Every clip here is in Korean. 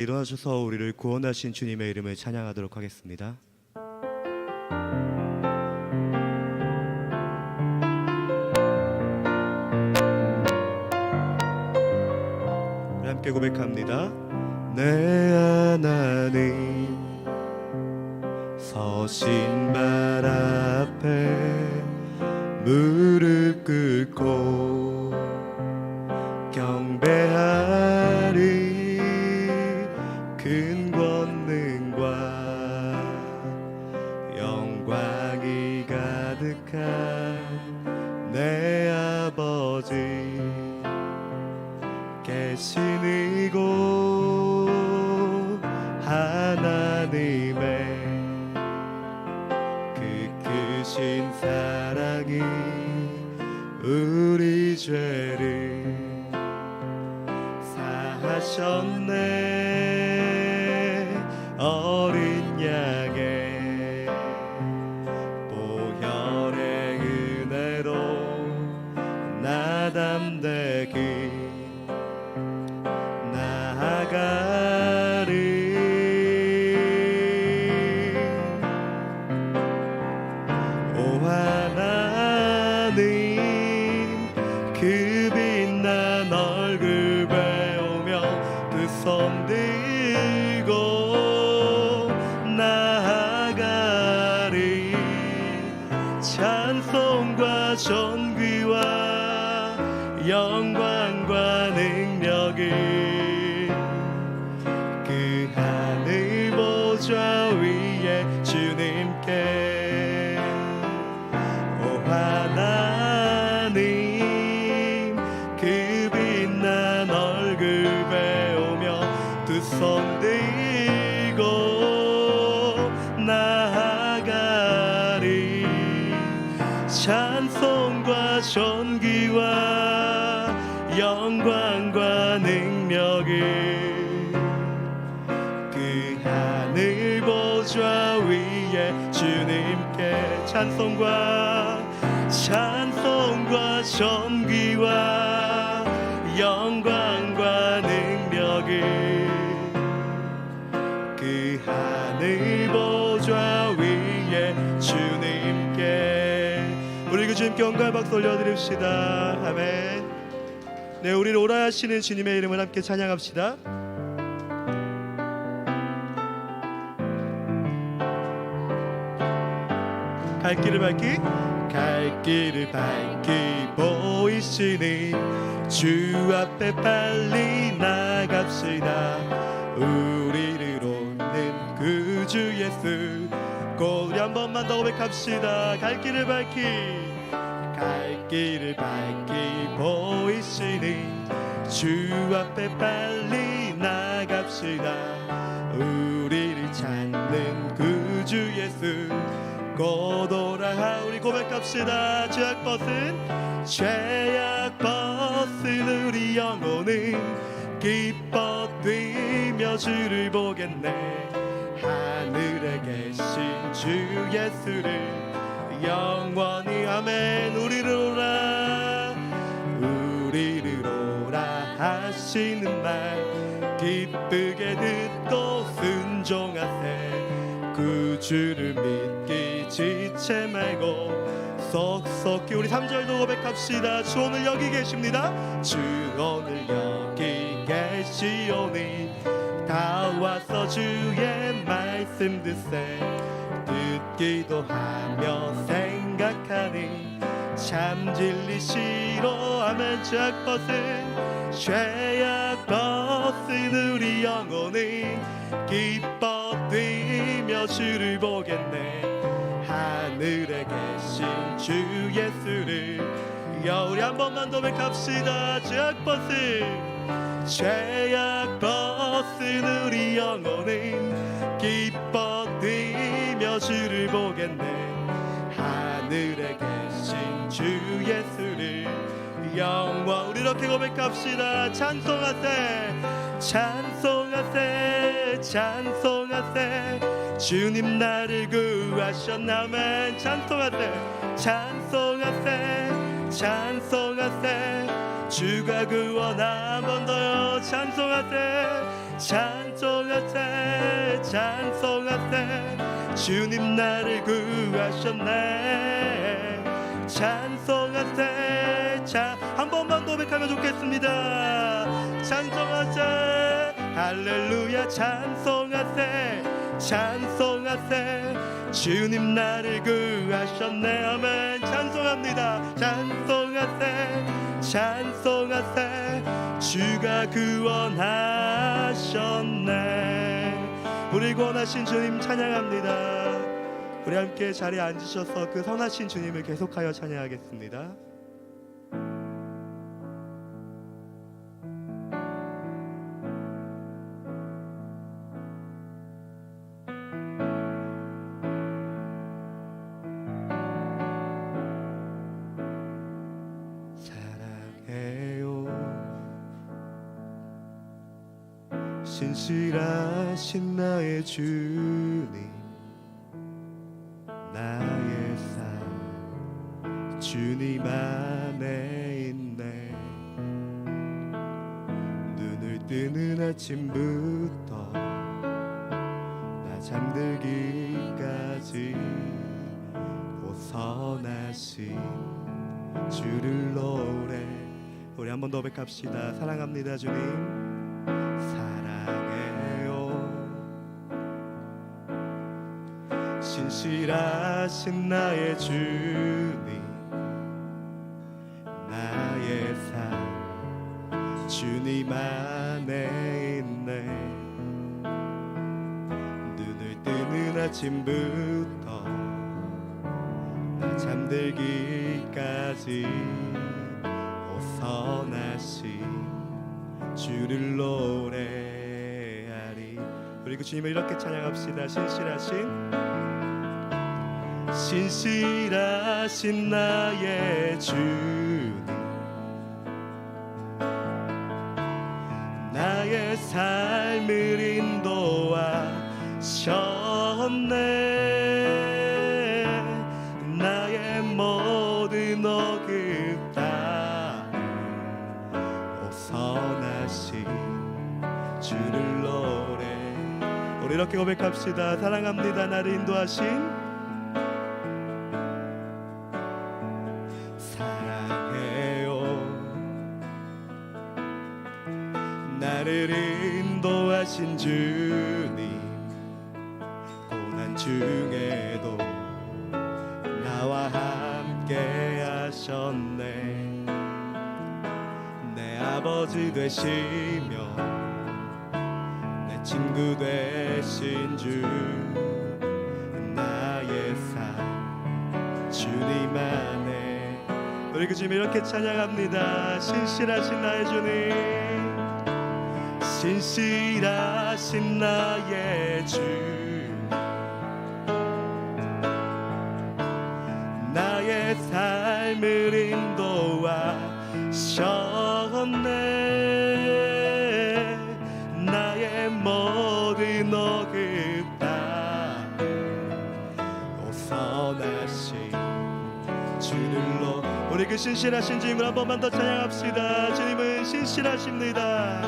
일어나셔서 우리를 구원하신 주님의 이름을 찬양하도록 하겠습니다. 함께 고백합니다. 내 하나님 서신 발 앞에 무릎 꿇고 경배하리. 큰 권능과 영광이 가득한 내 아버지 계신 이곳 하나님의 그 크신 사랑이 우리 죄를 사하셨네. 어린 양의 보혈의 은혜로 나 담대히 나아가리. 오 하나님 그 빛난 얼굴 배우며 그 손 들고 나아가리. 찬송과 존귀와 영광과 능력이 그 하늘 보좌 위에 주님께. 오 하나님 그 빛난 얼굴 배우며 두 손 들고 나아가리. 찬송과 존귀와 영광과 능력이 그 하늘 보좌 위에 주님께. 찬송과 존귀와 영광과 능력이 그 하늘 보좌 위에 주님께. 우리 그 주님께 영광의 박수 올려드립시다. 아멘. 네, 우리를 오라 하시는 주님의 이름을 함께 찬양합시다. 갈 길을 밝히 보이시니 주 앞에 빨리 나갑시다. 우리를 얻는 그 주 예수 곧. 우리 한 번만 더 고백합시다. 갈 길을 밝히 보이시니 주 앞에 빨리 나갑시다. 우리를 찾는 그 주 예수 곧 오라. 우리 고백합시다. 죄악 벗은 우리 영혼은 기뻐 뛰며 주를 보겠네. 하늘에 계신 주 예수를 영원히. 아멘. 우리를 오라 하시는 말 기쁘게 듣고 순종하세. 그 주를 믿기 지체 말고 속속히. 우리 3절도 고백합시다. 주 오늘 여기 계십니다. 주 오늘 여기 계시오니 다 와서 주의 말씀 듣세. 듣기도 하며 생각하니 참 진리시로. 아멘. 죄악 벗은 우리 영혼은 기뻐 뛰며 주를 보겠네. 하늘에 계신 주 예수를. 우리 한 번만 더 고백합시다. 죄악 벗은 우리 영혼은 기뻐 뛰며 주를 보겠네. 하늘에 계신 주 예수를 영원. 우리 이렇게 고백합시다. 찬송하세 주님 나를 구하셨나면. 찬송하세 주가 구원. 한 번 더요. 찬송하세 찬송하세 찬송하세 주님 나를 구하셨네. 찬송하세 한 번만 고백하면 좋겠습니다. 찬송하세 할렐루야 찬송하세 찬송하세 주님 나를 구하셨네. 아멘. 찬송합니다. 찬송하세 찬송하세 주가 구원하셨네. 우리 구원하신 주님 찬양합니다. 우리 함께 자리에 앉으셔서 그 선하신 주님을 계속하여 찬양하겠습니다. 신실하신 나의 주님 나의 삶 주님 안에 있네. 눈을 뜨는 아침부터 나 잠들기까지 오 선하신 주를 노래. 우리 한 번 더 고백합시다. 사랑합니다 주님 신실하신 나의 주님 나의 삶 주님 안에 있네. 눈을 뜨는 아침부터 나 잠들기까지 오 선하신 주를 노래하리. 우리 그 주님을 이렇게 찬양합시다. 신실하신 나의 주님 나의 삶을 인도하셨네. 나의 모든 어긋 다 오 선하신 주를 노래. 우리 이렇게 고백합시다. 사랑합니다. 나를 인도하신 나를 인도하신 주님 고난 중에도 나와 함께 하셨네. 내 아버지 되시며 내 친구 되신 주 나의 삶 주님 안에. 우리 그 주님 이렇게 찬양합니다. 신실하신 나의 주님 신실하신 나의 주 나의 삶을 인도하셨네. 나의 모든 어긋 다 오 선하신 주를 우리 그 신실하신 주님을 한 번만 더 찬양합시다. 주님은 신실하십니다.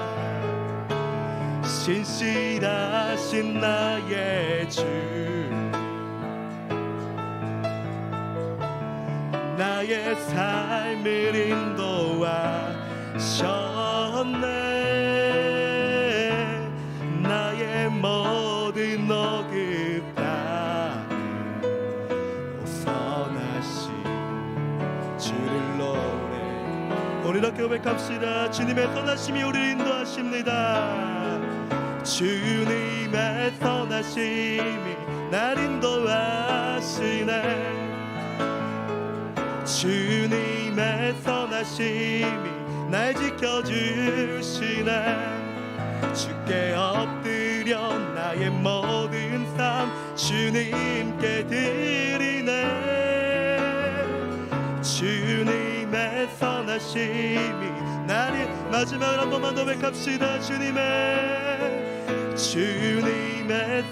신실하신 나의 주 나의 삶을 인도하셨네. 나의 모든 어긋 다 오 선하신 주를 노래. 우리 이렇게 고백합시다. 주님의 선하심이 우리를 인도하십니다. 주님의 선하심이 날 인도하시네. 주님의 선하심이 날 지켜주시네. 주께 엎드려 나의 모든 삶 주님께 드리네. 주님의 선하심이 나를 마지막으로 한 번만 더 고백합시다. 주님의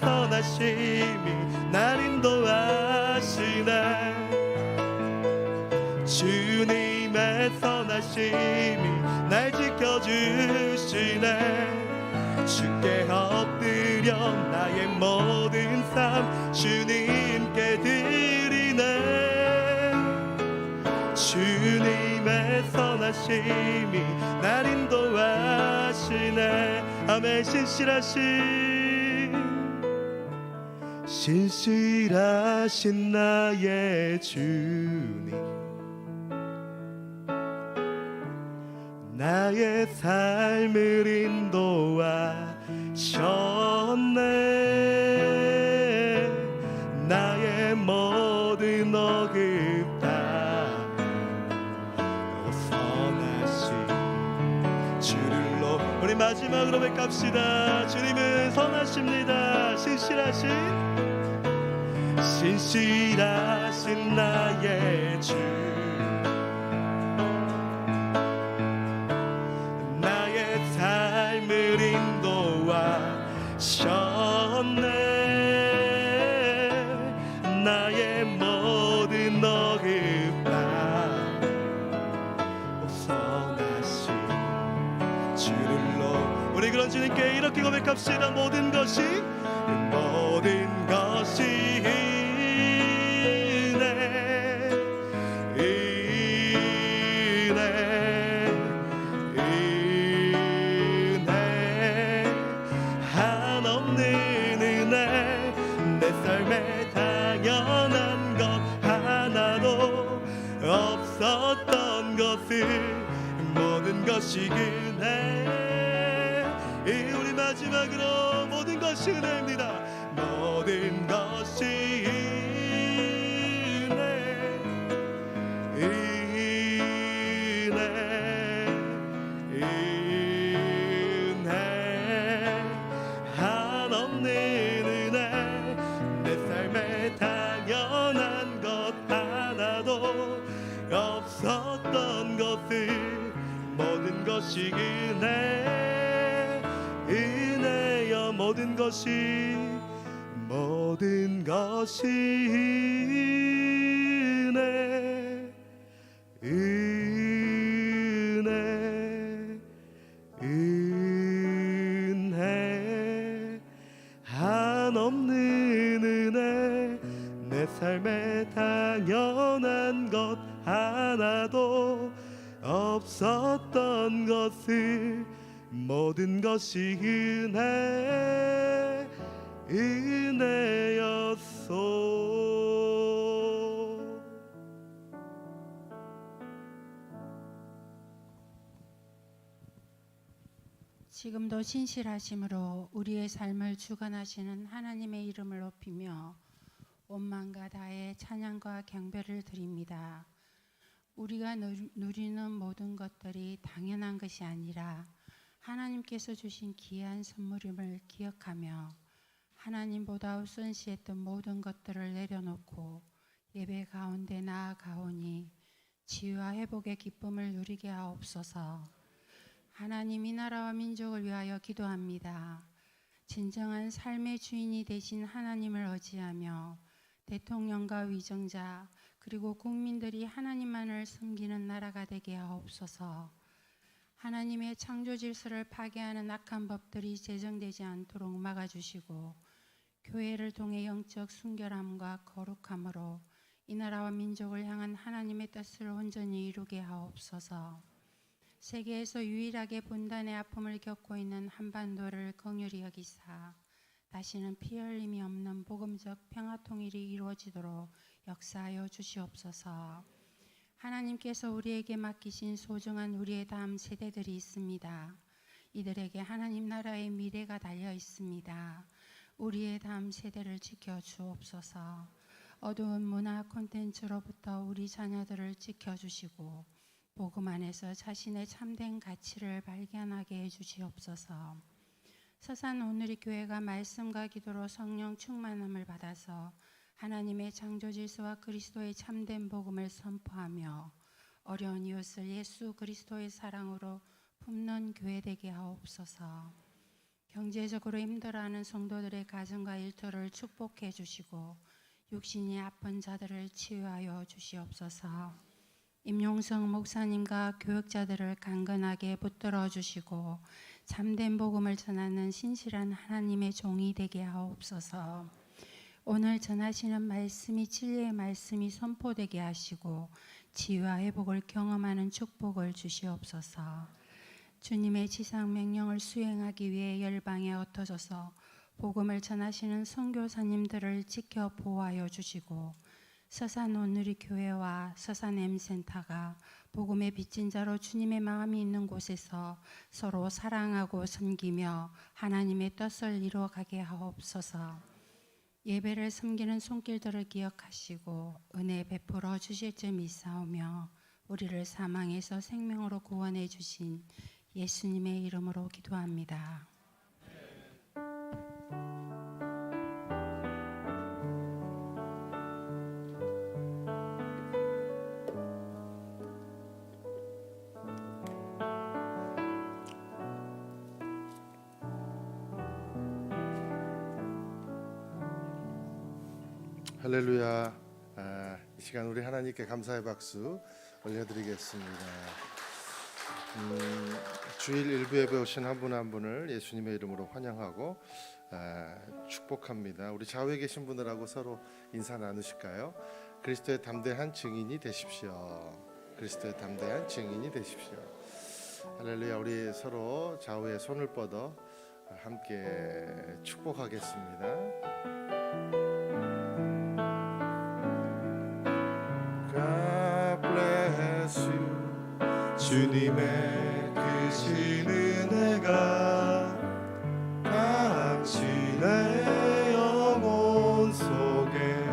선하심이 날 인도하시네. 주님의 선하심이 날 지켜주시네. 주께 엎드려 나의 모든 삶 주님께 드리네. 주님의 선하심이 날 인도하시네. 아멘. 신실하신 나의 주님, 나의 삶을 인도하셨네. 나의 모든 어긋 다 선하신 주를 높. 우리 마지막으로 백합시다. 주님은 선하십니다. 신실하신 나의 주, 나의 삶을 인도하셨네. 나의 모든 어긋 다 선하신 주를 높. 우리 그런 주님께 이렇게 고백합시다. 모든 것이 없었던 것을 모든 것이 은혜. 우리 마지막으로 모든 것이 은혜입니다. 모든 것이 은혜 한없는 은혜. 내 삶에 당연한 것 하나도 없었던 것을 모든 것이 은혜여. 모든 것이 은혜 한없는 은혜. 내 삶에 당연한 것 하나도 없었던 것을 모든 것이 은혜였소. 지금도 신실하심으로 우리의 삶을 주관하시는 하나님의 이름을 높이며 온 마음과 다해 찬양과 경배를 드립니다. 우리가 누리는 모든 것들이 당연한 것이 아니라 하나님께서 주신 귀한 선물임을 기억하며 하나님보다 우선시했던 모든 것들을 내려놓고 예배 가운데 나아가오니 치유와 회복의 기쁨을 누리게 하옵소서. 하나님, 이 나라와 민족을 위하여 기도합니다. 진정한 삶의 주인이 되신 하나님을 의지하며 대통령과 위정자 그리고 국민들이 하나님만을 섬기는 나라가 되게 하옵소서. 하나님의 창조 질서를 파괴하는 악한 법들이 제정되지 않도록 막아주시고 교회를 통해 영적 순결함과 거룩함으로 이 나라와 민족을 향한 하나님의 뜻을 온전히 이루게 하옵소서. 세계에서 유일하게 분단의 아픔을 겪고 있는 한반도를 긍휼히 여기사 다시는 피 흘림이 없는 복음적 평화 통일이 이루어지도록 역사하여 주시옵소서. 하나님께서 우리에게 맡기신 소중한 우리의 다음 세대들이 있습니다. 이들에게 하나님 나라의 미래가 달려 있습니다. 우리의 다음 세대를 지켜 주옵소서. 어두운 문화 콘텐츠로부터 우리 자녀들을 지켜주시고 복음 안에서 자신의 참된 가치를 발견하게 해주시옵소서. 서산 오늘의 교회가 말씀과 기도로 성령 충만함을 받아서 하나님의 창조 질서와 그리스도의 참된 복음을 선포하며 어려운 이웃을 예수 그리스도의 사랑으로 품는 교회 되게 하옵소서. 경제적으로 힘들어하는 성도들의 가정과 일터를 축복해 주시고 육신이 아픈 자들을 치유하여 주시옵소서. 임용성 목사님과 교역자들을 강건하게 붙들어 주시고 참된 복음을 전하는 신실한 하나님의 종이 되게 하옵소서. 오늘 전하시는 말씀이 진리의 말씀이 선포되게 하시고 치유와 회복을 경험하는 축복을 주시옵소서. 주님의 지상 명령을 수행하기 위해 열방에 흩어져서 복음을 전하시는 선교사님들을 지켜 보호하여 주시고 서산 온누리 교회와 서산 M센터가 복음의 빚진 자로 주님의 마음이 있는 곳에서 서로 사랑하고 섬기며 하나님의 뜻을 이루어가게 하옵소서. 예배를 섬기는 손길들을 기억하시고 은혜 베풀어 주실 줄 믿사오며 우리를 사망에서 생명으로 구원해 주신 예수님의 이름으로 기도합니다. 할렐루야. 이 시간 우리 하나님께 감사의 박수 올려드리겠습니다. 주일 일부 예배 오신 한 분 한 분을 예수님의 이름으로 환영하고 축복합니다. 우리 좌우에 계신 분들하고 서로 인사 나누실까요? 그리스도의 담대한 증인이 되십시오. 그리스도의 담대한 증인이 되십시오. 할렐루야. 우리 서로 좌우에 손을 뻗어 함께 축복하겠습니다. God bless you. 주님의 크신 은혜가 당신의 영혼 속에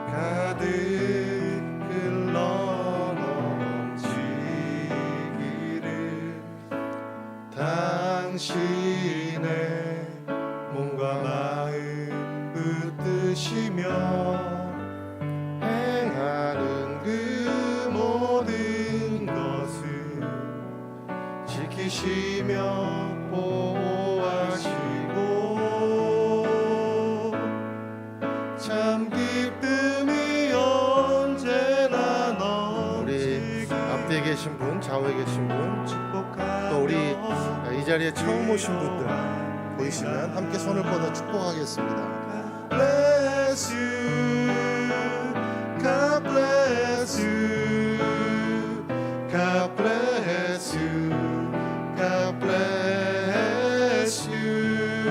가득 흘러 넘치기를 당신의 몸과 마음 붙드시며 행하는 그 모든 것을 지키시며 보호하시고 참 기쁨이 언제나 우리 넘치게 앞뒤에 계신 분, 좌우에 계신 분, 축복하며 또 우리 이 자리에 처음 오신 분들 보이시면 함께 손을 뻗어 축복하겠습니다. bless you, God bless you, God bless you, God bless you.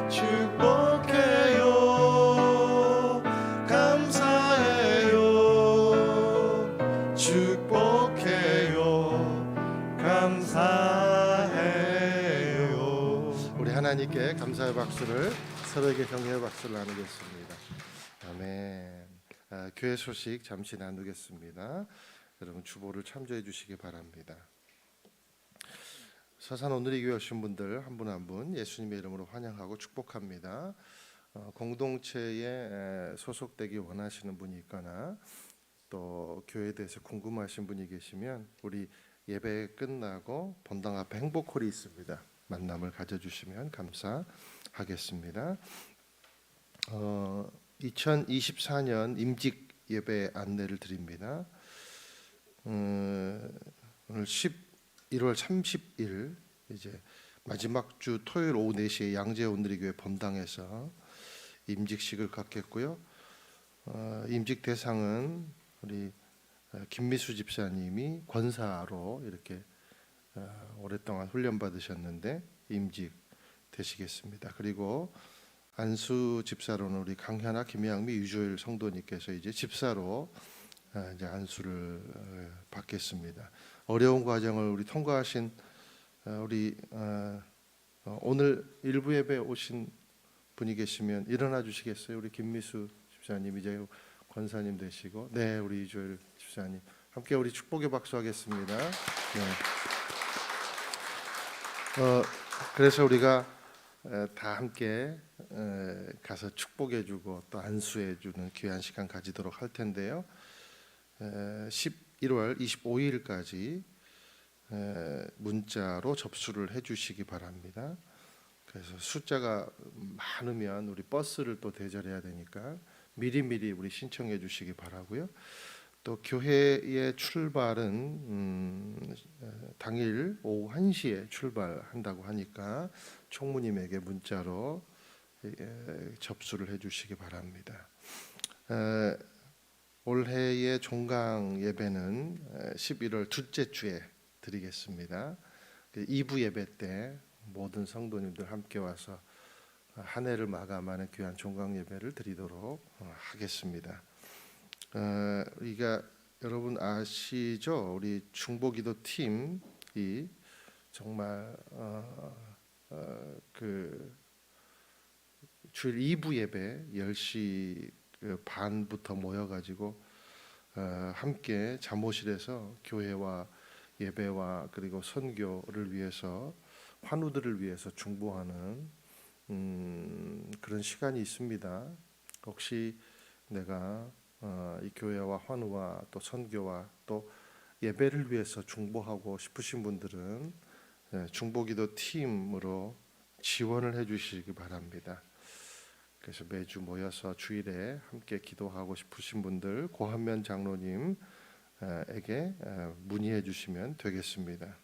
축복해요, 감사해요, 축복해요, 감사해요. 우리 하나님께 감사의 박수를 서로에게 격려의 박수를 나누겠습니다. 아멘. 교회 소식 잠시 나누겠습니다. 여러분 주보를 참조해 주시기 바랍니다. 서산 오늘의 교회 오신 분들 한 분 한 분 예수님의 이름으로 환영하고 축복합니다. 공동체에 소속되기 원하시는 분이 있거나 또 교회에 대해서 궁금하신 분이 계시면 우리 예배 끝나고 본당 앞에 행복홀이 있습니다. 만남을 가져주시면 감사하겠습니다. 2024년 임직 예배 안내를 드립니다. 오늘 11월 30일 이제 마지막 주 토요일 오후 4시에 양재 온누리 교회 본당에서 임직식을 갖겠고요. 임직 대상은 우리 김미수 집사님이 권사로 이렇게 오랫동안 훈련 받으셨는데 임직 되시겠습니다. 그리고 안수 집사로는 우리 강현아, 김양미, 유조일 성도님께서 이제 집사로 이제 안수를 받겠습니다. 어려운 과정을 우리 통과하신 우리 오늘 일부 예배 오신 분이 계시면 일어나 주시겠어요? 우리 김미수 집사님 이제 권사님 되시고, 네, 우리 유조일 집사님 함께 우리 축복의 박수하겠습니다. 네. 그래서 우리가 다 함께 가서 축복해주고 또 안수해주는 귀한 시간 가지도록 할 텐데요. 11월 25일까지 문자로 접수를 해주시기 바랍니다. 그래서 숫자가 많으면 우리 버스를 또 대절해야 되니까 미리미리 우리 신청해 주시기 바라고요. 또 교회의 출발은 당일 오후 1시에 출발한다고 하니까 총무님에게 문자로 접수를 해주시기 바랍니다. 올해의 종강 예배는 11월 둘째 주에 드리겠습니다. 2부 예배 때 모든 성도님들 함께 와서 한 해를 마감하는 귀한 종강 예배를 드리도록 하겠습니다. 우리가 여러분 아시죠? 우리 중보기도 팀이 정말 그 주일 2부 예배 10시 반부터 모여가지고 함께 잠옷실에서 교회와 예배와 그리고 선교를 위해서 환우들을 위해서 중보하는 그런 시간이 있습니다. 혹시 내가 이 교회와 환우와 또 선교와 또 예배를 위해서 중보하고 싶으신 분들은 중보기도 팀으로 지원을 해주시기 바랍니다. 그래서 매주 모여서 주일에 함께 기도하고 싶으신 분들 고한면 장로님에게 문의해 주시면 되겠습니다.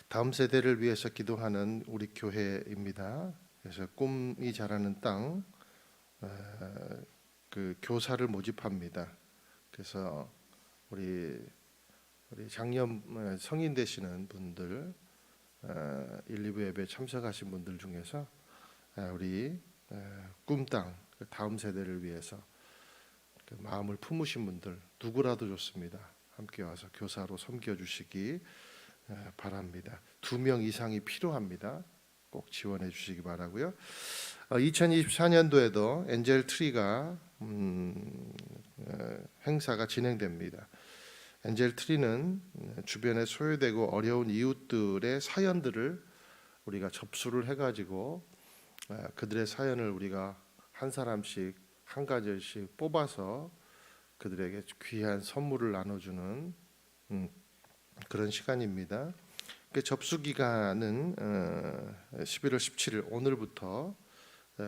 다음 세대를 위해서 기도하는 우리 교회입니다. 그래서 꿈이 자라는 땅 그 교사를 모집합니다. 그래서 우리 작년 성인 되시는 분들 1, 2부 예배 참석하신 분들 중에서 우리 꿈땅 다음 세대를 위해서 그 마음을 품으신 분들 누구라도 좋습니다. 함께 와서 교사로 섬겨주시기 바랍니다. 2명 이상이 필요합니다. 꼭 지원해 주시기 바라고요. 2024년도에도 엔젤 트리가 행사가 진행됩니다. 엔젤 트리는 주변에 소외되고 어려운 이웃들의 사연들을 우리가 접수를 해가지고 그들의 사연을 우리가 한 사람씩 한 가지씩 뽑아서 그들에게 귀한 선물을 나눠주는 그런 시간입니다. 그 접수 기간은 11월 17일 오늘부터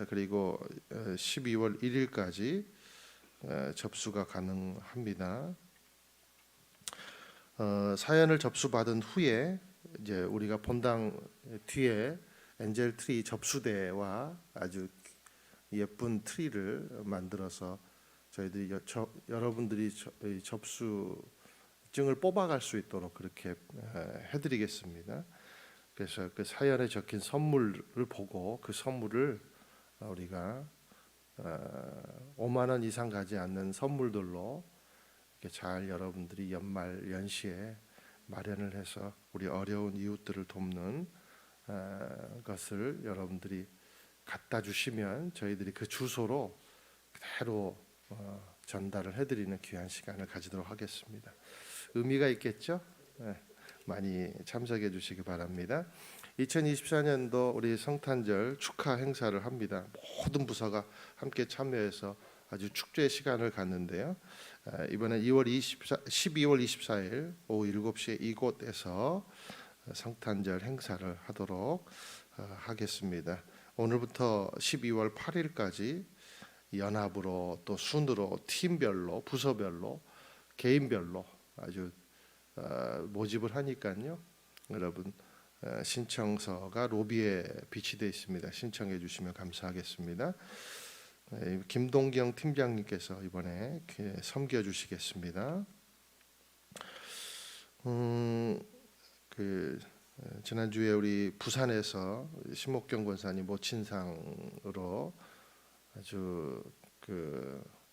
그리고 12월 1일까지 접수가 가능합니다. 사연을 접수받은 후에 이제 우리가 본당 뒤에 엔젤 트리 접수대와 아주 예쁜 트리를 만들어서 저희들이 여러분들이 접수증을 뽑아갈 수 있도록 그렇게 해드리겠습니다. 그래서 그 사연에 적힌 선물을 보고 그 선물을 우리가 5만 원 이상 가지 않는 선물들로 이렇게 잘 여러분들이 연말 연시에 마련을 해서 우리 어려운 이웃들을 돕는 것을 여러분들이 갖다 주시면 저희들이 그 주소로 그대로 전달을 해드리는 귀한 시간을 가지도록 하겠습니다. 의미가 있겠죠? 네, 많이 참석해 주시기 바랍니다. 2024년도 우리 성탄절 축하 행사를 합니다. 모든 부서가 함께 참여해서 아주 축제의 시간을 갖는데요. 이번에 12월 24일 오후 7시에 이곳에서 성탄절 행사를 하도록 하겠습니다. 오늘부터 12월 8일까지 연합으로 또 순으로 팀별로 부서별로 개인별로 아주 모집을 하니까요. 여러분 신청서가 로비에 비치되어 있습니다. 신청해 주시면 감사하겠습니다. 김동경 팀장님께서 이번에 섬겨 주시겠습니다. 지난주에 우리 부산에서 심옥경 권사님 모친상으로 아주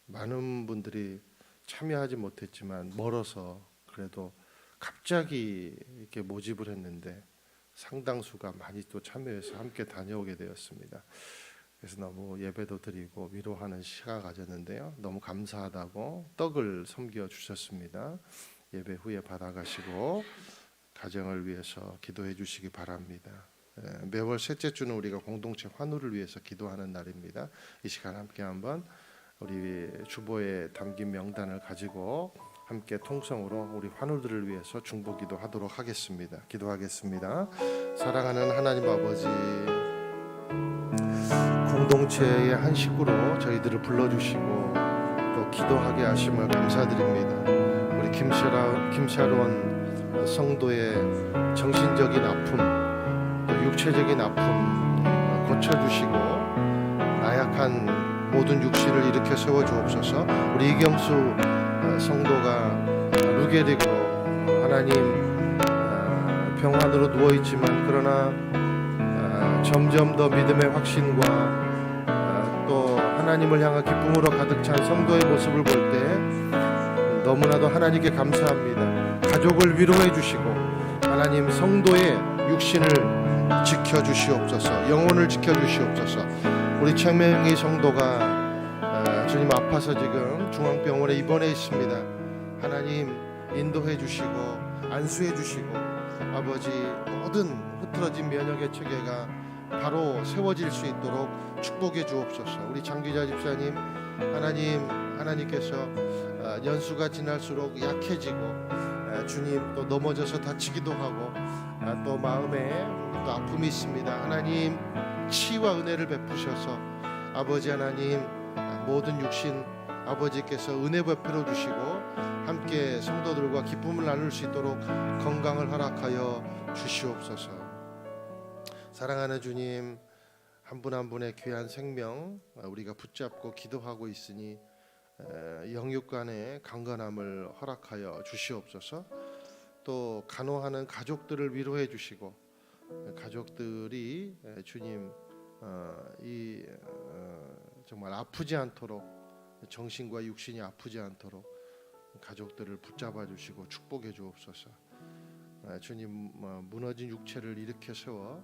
많은 분들이 참여하지 못했지만 멀어서 그래도 갑자기 이렇게 모집을 했는데 상당수가 많이 또 참여해서 함께 다녀오게 되었습니다. 그래서 너무 예배도 드리고 위로하는 시간을 가졌는데요. 너무 감사하다고 떡을 섬겨 주셨습니다. 예배 후에 받아가시고 가정을 위해서 기도해 주시기 바랍니다. 매월 셋째 주는 우리가 공동체 환우를 위해서 기도하는 날입니다. 이 시간 함께 한번 우리 주보에 담긴 명단을 가지고 함께 통성으로 우리 환우들을 위해서 중보기도 하도록 하겠습니다. 기도하겠습니다. 사랑하는 하나님 아버지, 공동체의 한 식구로 저희들을 불러주시고 또 기도하게 하심을 감사드립니다. 우리 김샤론 성도의 정신적인 아픔, 또 육체적인 아픔 고쳐주시고 나약한 모든 육신을 일으켜 세워주옵소서. 우리 이경수 성도가 루게릭으로 하나님 병환으로 누워있지만 그러나 점점 더 믿음의 확신과 또 하나님을 향한 기쁨으로 가득 찬 성도의 모습을 볼 때 너무나도 하나님께 감사합니다. 가족을 위로해 주시고 하나님 성도의 육신을 지켜주시옵소서. 영혼을 지켜주시옵소서. 우리 최명희 성도가 주님 아파서 지금 중앙병원에 입원해 있습니다. 하나님 인도해 주시고 안수해 주시고 아버지 모든 흐트러진 면역의 체계가 바로 세워질 수 있도록 축복해 주옵소서. 우리 장기자 집사님 하나님께서 연수가 지날수록 약해지고 주님 또 넘어져서 다치기도 하고 또 마음에 또 아픔이 있습니다. 하나님 치유와 은혜를 베푸셔서 아버지 하나님 모든 육신 아버지께서 은혜 베풀어 주시고 함께 성도들과 기쁨을 나눌 수 있도록 건강을 허락하여 주시옵소서. 사랑하는 주님, 한 분 한 분의 귀한 생명 우리가 붙잡고 기도하고 있으니 영육간의 강건함을 허락하여 주시옵소서. 또 간호하는 가족들을 위로해 주시고 가족들이 주님 정말 아프지 않도록 정신과 육신이 아프지 않도록 가족들을 붙잡아 주시고 축복해 주옵소서. 주님 무너진 육체를 일으켜 세워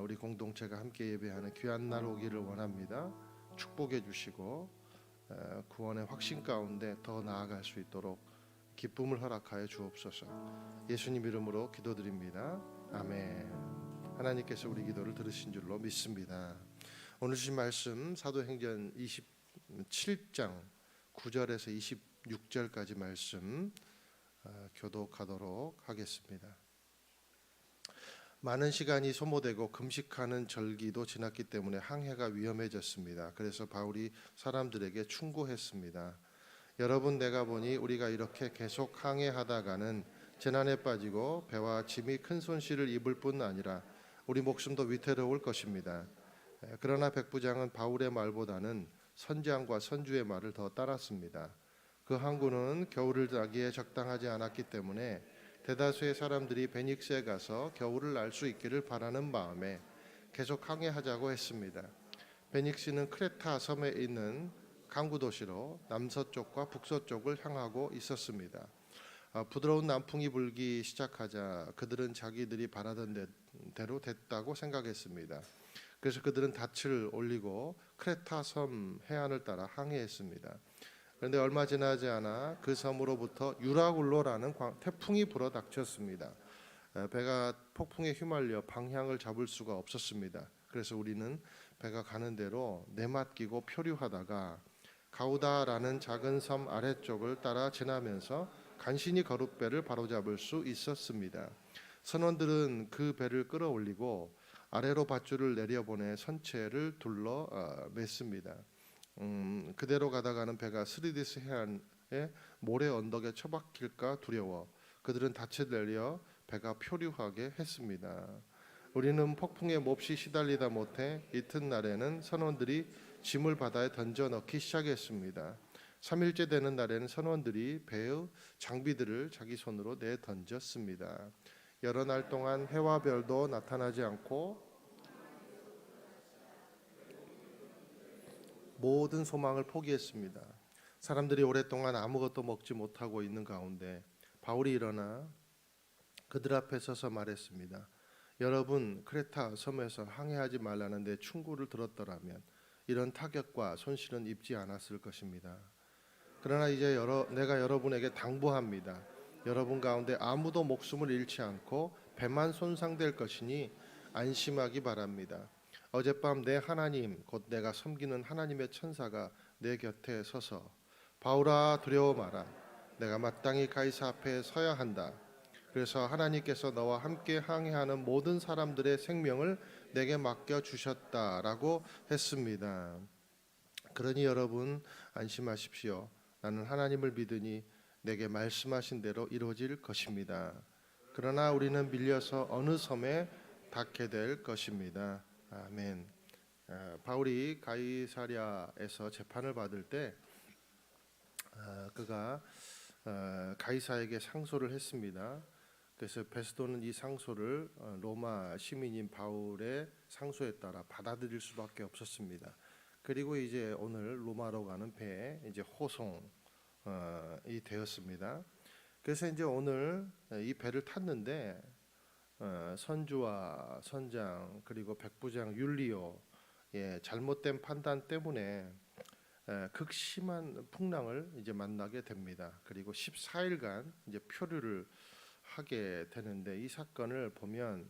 우리 공동체가 함께 예배하는 귀한 날 오기를 원합니다. 축복해 주시고 구원의 확신 가운데 더 나아갈 수 있도록 기쁨을 허락하여 주옵소서. 예수님 이름으로 기도드립니다. 아멘. 하나님께서 우리 기도를 들으신 줄로 믿습니다. 오늘 주신 말씀 사도행전 27장 9절에서 26절까지 말씀 교독하도록 하겠습니다. 많은 시간이 소모되고 금식하는 절기도 지났기 때문에 항해가 위험해졌습니다. 그래서 바울이 사람들에게 충고했습니다. 여러분, 내가 보니 우리가 이렇게 계속 항해하다가는 재난에 빠지고 배와 짐이 큰 손실을 입을 뿐 아니라 우리 목숨도 위태로울 것입니다. 그러나 백부장은 바울의 말보다는 선장과 선주의 말을 더 따랐습니다. 그 항구는 겨울을 나기에 적당하지 않았기 때문에 대다수의 사람들이 베닉스에 가서 겨울을 날 수 있기를 바라는 마음에 계속 항해하자고 했습니다. 베닉스는 크레타 섬에 있는 항구 도시로 남서쪽과 북서쪽을 향하고 있었습니다. 부드러운 남풍이 불기 시작하자 그들은 자기들이 바라던 대로 됐다고 생각했습니다. 그래서 그들은 닻을 올리고 크레타 섬 해안을 따라 항해했습니다. 그런데 얼마 지나지 않아 그 섬으로부터 유라굴로라는 태풍이 불어 닥쳤습니다. 배가 폭풍에 휘말려 방향을 잡을 수가 없었습니다. 그래서 우리는 배가 가는 대로 내맡기고 표류하다가 가우다라는 작은 섬 아래쪽을 따라 지나면서 간신히 거룻배를 바로잡을 수 있었습니다. 선원들은 그 배를 끌어올리고 아래로 밧줄을 내려보내 선체를 둘러 맸습니다. 그대로 가다가는 배가 스리디스 해안의 모래 언덕에 처박힐까 두려워 그들은 닻을 내려 배가 표류하게 했습니다. 우리는 폭풍에 몹시 시달리다 못해 이튿날에는 선원들이 짐을 바다에 던져 넣기 시작했습니다. 3일째 되는 날에는 선원들이 배의 장비들을 자기 손으로 내던졌습니다. 여러 날 동안 해와 별도 나타나지 않고 모든 소망을 포기했습니다. 사람들이 오랫동안 아무것도 먹지 못하고 있는 가운데 바울이 일어나 그들 앞에 서서 말했습니다. 여러분, 크레타 섬에서 항해하지 말라는 내 충고를 들었더라면 이런 타격과 손실은 입지 않았을 것입니다. 그러나 이제 내가 여러분에게 당부합니다. 여러분 가운데 아무도 목숨을 잃지 않고 배만 손상될 것이니 안심하기 바랍니다. 어젯밤 내 하나님 곧 내가 섬기는 하나님의 천사가 내 곁에 서서 바울아 두려워 마라. 내가 마땅히 가이사 앞에 서야 한다. 그래서 하나님께서 너와 함께 항해하는 모든 사람들의 생명을 내게 맡겨 주셨다라고 했습니다. 그러니 여러분 안심하십시오. 나는 하나님을 믿으니 내게 말씀하신 대로 이루어질 것입니다. 그러나 우리는 밀려서 어느 섬에 닿게 될 것입니다. 아멘. 바울이 가이사랴에서 재판을 받을 때 그가 가이사에게 상소를 했습니다. 그래서 베스도는 이 상소를 로마 시민인 바울의 상소에 따라 받아들일 수밖에 없었습니다. 그리고 이제 오늘 로마로 가는 배에 이제 호송이 되었습니다. 그래서 이제 오늘 이 배를 탔는데 선주와 선장 그리고 백부장 율리오의 잘못된 판단 때문에 극심한 풍랑을 이제 만나게 됩니다. 그리고 14일간 이제 표류를 하게 되는데 이 사건을 보면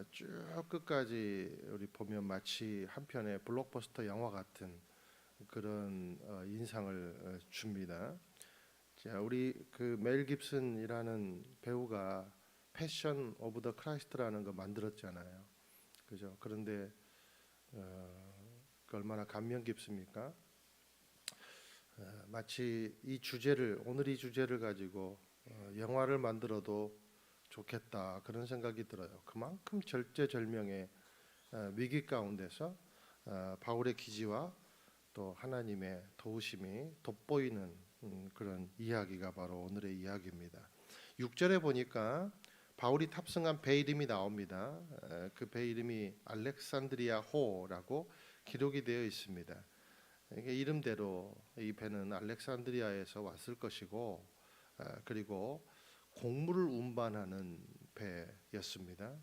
쭉 끝까지 우리 보면 마치 한 편의 블록버스터 영화 같은 그런 인상을 줍니다. 자, 우리 그 멜 깁슨이라는 배우가 패션 오브 더 크라이스트라는 거 만들었잖아요. 그죠? 그런데 그 얼마나 감명 깊습니까? 마치 이 주제를 오늘 이 주제를 가지고 영화를 만들어도 좋겠다 그런 생각이 들어요. 그만큼 절제절명의 위기 가운데서 바울의 기지와 또 하나님의 도우심이 돋보이는 그런 이야기가 바로 오늘의 이야기입니다. 6절에 보니까 바울이 탑승한 배 이름이 나옵니다. 그 배 이름이 알렉산드리아호라고 기록이 되어 있습니다. 이게 이름대로 이 배는 알렉산드리아에서 왔을 것이고 그리고 곡물을 운반하는 배였습니다.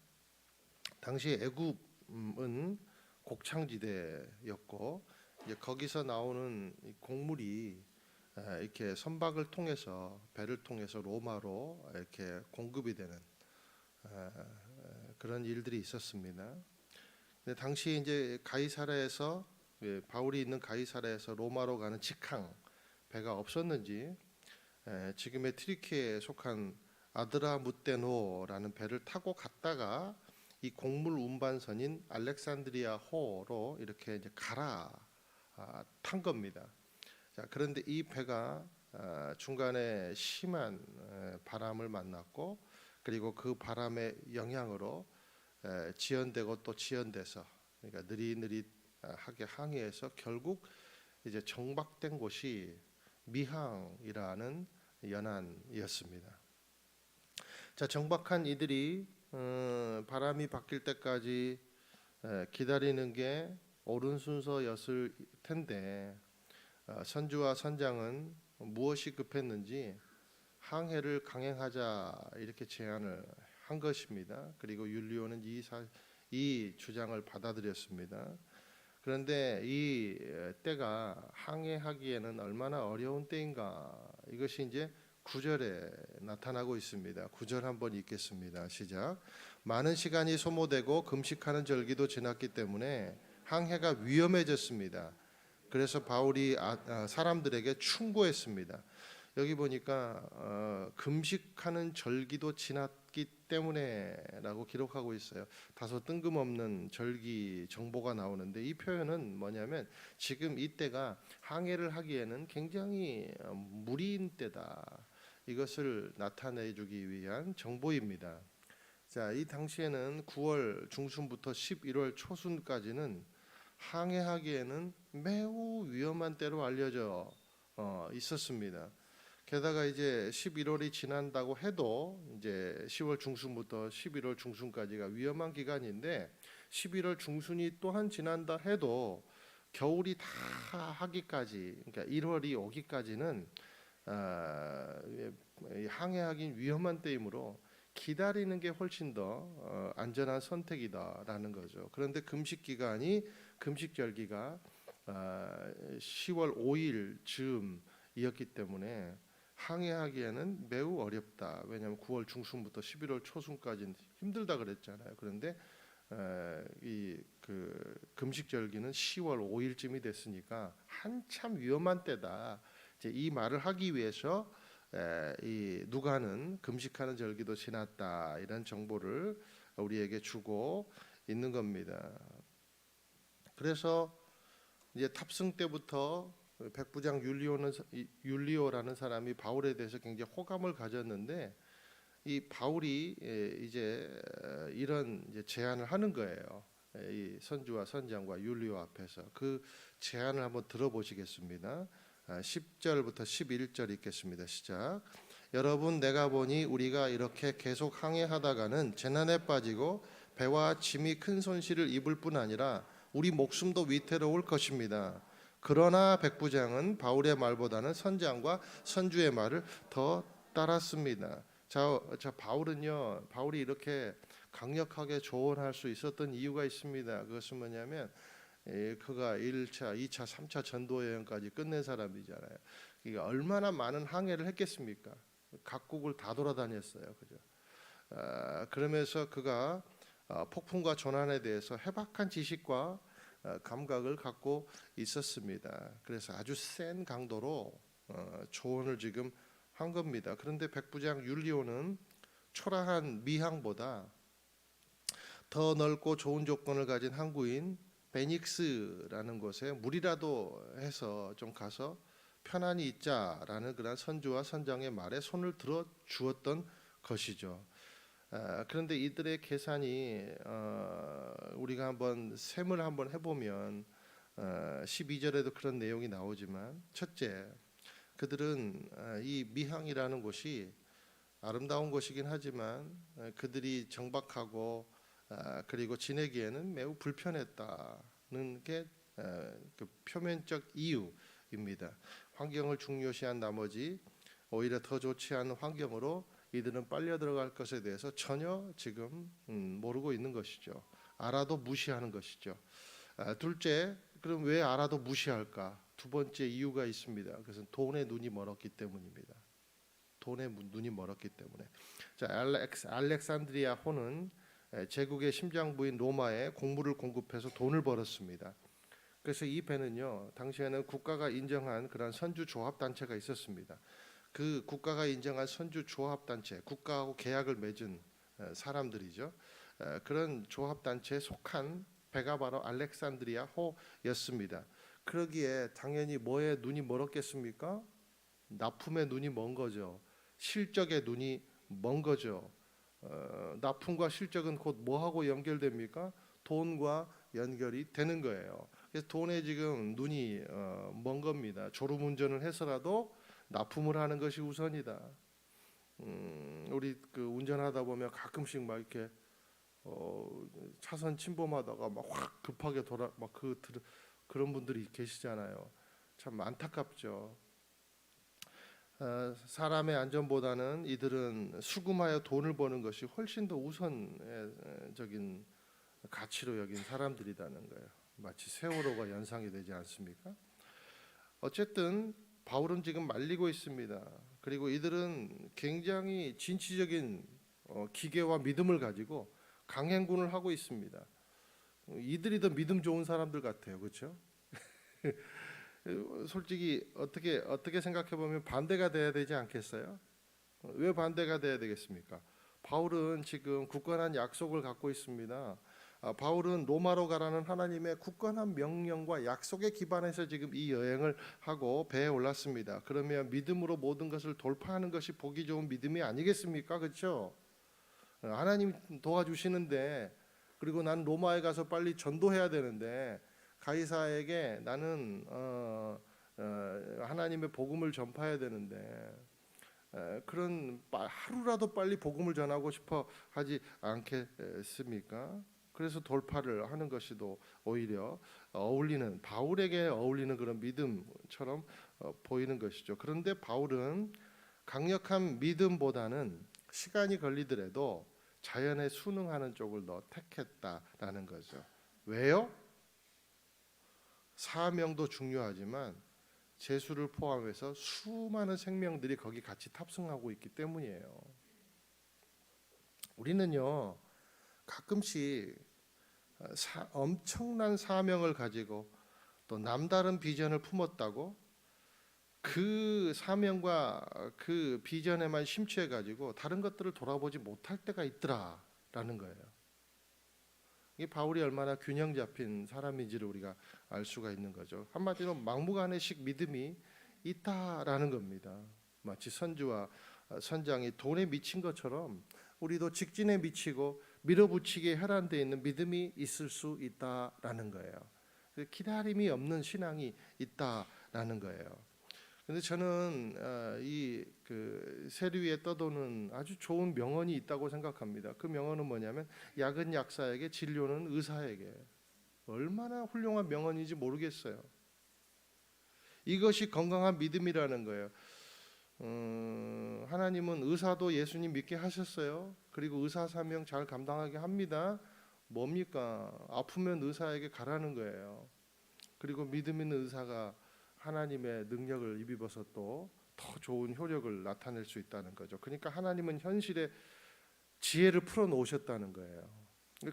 당시 애굽은 곡창지대였고 이제 거기서 나오는 곡물이 이렇게 선박을 통해서 배를 통해서 로마로 이렇게 공급이 되는 그런 일들이 있었습니다. 근데 당시 이제 가이사랴에서 바울이 있는 가이사랴에서 로마로 가는 직항 배가 없었는지 지금의 트리키에 속한 아드라무테노라는 배를 타고 갔다가 이 곡물 운반선인 알렉산드리아호로 이렇게 이제 탄 겁니다. 자, 그런데 이 배가 중간에 심한 바람을 만났고 그리고 그 바람의 영향으로 지연되고 또 지연돼서 그러니까 느릿느릿하게 항해해서 결국 이제 정박된 곳이 미항이라는 연안이었습니다. 자, 정박한 이들이 바람이 바뀔 때까지 기다리는 게 옳은 순서였을 텐데 선주와 선장은 무엇이 급했는지 항해를 강행하자 이렇게 제안을 한 것입니다. 그리고 율리오는 이 주장을 받아들였습니다. 그런데 이 때가 항해하기에는 얼마나 어려운 때인가 이것이 이제 9절에 나타나고 있습니다. 9절 한번 읽겠습니다. 시작. 많은 시간이 소모되고 금식하는 절기도 지났기 때문에 항해가 위험해졌습니다. 그래서 바울이 사람들에게 충고했습니다. 여기 보니까 금식하는 절기도 지났기 때문에라고 기록하고 있어요. 다소 뜬금없는 절기 정보가 나오는데 이 표현은 뭐냐면 지금 이때가 항해를 하기에는 굉장히 무리인 때다. 이것을 나타내주기 위한 정보입니다. 자, 이 당시에는 9월 중순부터 11월 초순까지는 항해하기에는 매우 위험한 때로 알려져 있었습니다. 게다가 이제 11월이 지난다고 해도 이제 10월 중순부터 11월 중순까지가 위험한 기간인데 11월 중순이 또한 지난다 해도 겨울이 다 하기까지 그러니까 1월이 오기까지는 항해하긴 위험한 때이므로 기다리는 게 훨씬 더 안전한 선택이다라는 거죠. 그런데 금식절기가 10월 5일 즈음이었기 때문에 항해하기에는 매우 어렵다. 왜냐하면 9월 중순부터 11월 초순까지는 힘들다 그랬잖아요. 그런데 이 금식절기는 10월 5일쯤이 됐으니까 한참 위험한 때다. 이제 이 말을 하기 위해서 이 누가는 금식하는 절기도 지났다 이런 정보를 우리에게 주고 있는 겁니다. 그래서 이제 탑승 때부터 백부장 율리오라는 사람이 바울에 대해서 굉장히 호감을 가졌는데 이 바울이 이제 이런 이제 제안을 하는 거예요. 이 선주와 선장과 율리오 앞에서 그 제안을 한번 들어보시겠습니다. 10절부터 11절 읽겠습니다. 시작. 여러분, 내가 보니 우리가 이렇게 계속 항해하다가는 재난에 빠지고 배와 짐이 큰 손실을 입을 뿐 아니라 우리 목숨도 위태로울 것입니다. 그러나 백부장은 바울의 말보다는 선장과 선주의 말을 더 따랐습니다. 자, 바울이 이렇게 강력하게 조언할 수 있었던 이유가 있습니다. 그것은 뭐냐면 그가 1차, 2차, 3차 전도 여행까지 끝낸 사람이잖아요. 그러니까 얼마나 많은 항해를 했겠습니까? 각국을 다 돌아다녔어요. 그죠? 그러면서 그가 폭풍과 조난에 대해서 해박한 지식과 감각을 갖고 있었습니다. 그래서 아주 센 강도로 조언을 지금 한 겁니다. 그런데 백부장 율리오는 초라한 미항보다 더 넓고 좋은 조건을 가진 항구인 베닉스라는 곳에 물이라도 해서 좀 가서 편안히 있자라는 그런 선주와 선장의 말에 손을 들어 주었던 것이죠. 그런데 이들의 계산이 우리가 한번 셈을 한번 해보면 12절에도 그런 내용이 나오지만, 첫째, 그들은 이 미항이라는 곳이 아름다운 곳이긴 하지만 그들이 정박하고 그리고 지내기에는 매우 불편했다는 게 그 표면적 이유입니다. 환경을 중요시한 나머지 오히려 더 좋지 않은 환경으로 이들은 빨려 들어갈 것에 대해서 전혀 지금 모르고 있는 것이죠. 알아도 무시하는 것이죠. 둘째, 그럼 왜 알아도 무시할까? 두 번째 이유가 있습니다. 그것은 돈에 눈이 멀었기 때문입니다. 돈에 눈이 멀었기 때문에. 자, 알렉산드리아 호는 제국의 심장부인 로마에 곡물을 공급해서 돈을 벌었습니다. 그래서 이 배는요, 당시에는 국가가 인정한 그런 선주 조합 단체가 있었습니다. 그 국가가 인정한 선주 조합 단체, 국가하고 계약을 맺은 사람들이죠. 그런 조합 단체에 속한 배가 바로 알렉산드리아 호였습니다. 그러기에 당연히 뭐에 눈이 멀었겠습니까? 납품에 눈이 먼 거죠. 실적에 눈이 먼 거죠. 납품과 실적은 곧 뭐하고 연결됩니까? 돈과 연결이 되는 거예요. 그래서 돈에 지금 눈이 먼 겁니다. 졸음운전을 해서라도 납품을 하는 것이 우선이다. 우리 그 운전하다 보면 가끔씩 막 이렇게 차선 침범하다가 막 확 급하게 그런 분들이 계시잖아요. 참 안타깝죠. 사람의 안전보다는 이들은 수금하여 돈을 버는 것이 훨씬 더 우선적인 가치로 여긴 사람들이라는 거예요. 마치 세월호가 연상이 되지 않습니까? 어쨌든 바울은 지금 말리고 있습니다. 그리고 이들은 굉장히 진취적인 기계와 믿음을 가지고 강행군을 하고 있습니다. 이들이 더 믿음 좋은 사람들 같아요, 그렇죠? 솔직히 어떻게 생각해 보면 반대가 돼야 되지 않겠어요? 왜 반대가 돼야 되겠습니까? 바울은 지금 굳건한 약속을 갖고 있습니다. 바울은 로마로 가라는 하나님의 굳건한 명령과 약속에 기반해서 지금 이 여행을 하고 배에 올랐습니다. 그러면 믿음으로 모든 것을 돌파하는 것이 보기 좋은 믿음이 아니겠습니까? 그렇죠? 하나님 도와주시는데, 그리고 난 로마에 가서 빨리 전도해야 되는데 가이사에게 나는 하나님의 복음을 전파해야 되는데 그런 하루라도 빨리 복음을 전하고 싶어 하지 않겠습니까? 그래서 돌파를 하는 것이 더 오히려 바울에게 어울리는 그런 믿음처럼 보이는 것이죠. 그런데 바울은 강력한 믿음보다는 시간이 걸리더라도 자연에 순응하는 쪽을 더 택했다라는 거죠. 왜요? 사명도 중요하지만 제수를 포함해서 수많은 생명들이 거기 같이 탑승하고 있기 때문이에요. 우리는요, 가끔씩 엄청난 사명을 가지고 또 남다른 비전을 품었다고 그 사명과 그 비전에만 심취해 가지고 다른 것들을 돌아보지 못할 때가 있더라라는 거예요. 이 바울이 얼마나 균형 잡힌 사람인지를 우리가 알 수가 있는 거죠. 한마디로 막무가내식 믿음이 있다라는 겁니다. 마치 선주와 선장이 돈에 미친 것처럼 우리도 직진에 미치고 밀어붙이기에 혈안되어 있는 믿음이 있을 수 있다라는 거예요. 기다림이 없는 신앙이 있다라는 거예요. 근데 저는 이 그 세리 위에 떠도는 아주 좋은 명언이 있다고 생각합니다. 그 명언은 뭐냐면 약은 약사에게 진료는 의사에게. 얼마나 훌륭한 명언인지 모르겠어요. 이것이 건강한 믿음이라는 거예요. 하나님은 의사도 예수님 믿게 하셨어요. 그리고 의사 사명 잘 감당하게 합니다. 뭡니까? 아프면 의사에게 가라는 거예요. 그리고 믿음 있는 의사가 하나님의 능력을 입어서 또 더 좋은 효력을 나타낼 수 있다는 거죠. 그러니까 하나님은 현실에 지혜를 풀어 놓으셨다는 거예요.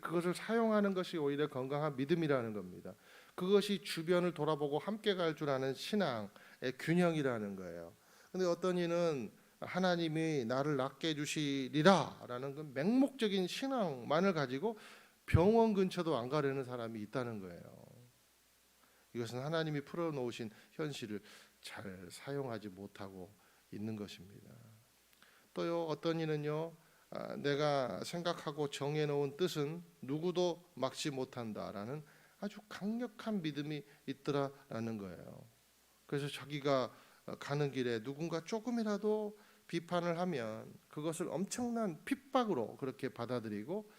그것을 사용하는 것이 오히려 건강한 믿음이라는 겁니다. 그것이 주변을 돌아보고 함께 갈 줄 아는 신앙의 균형이라는 거예요. 근데 어떤 이는 하나님이 나를 낫게 해주시리라라는 그 맹목적인 신앙만을 가지고 병원 근처도 안 가려는 사람이 있다는 거예요. 이것은 하나님이 풀어놓으신 현실을 잘 사용하지 못하고 있는 것입니다. 또요, 어떤 이는요, 내가 생각하고 정해놓은 뜻은 누구도 막지 못한다라는 아주 강력한 믿음이 있더라라는 거예요. 그래서 자기가 가는 길에 누군가 조금이라도 비판을 하면 그것을 엄청난 핍박으로 그렇게 받아들이고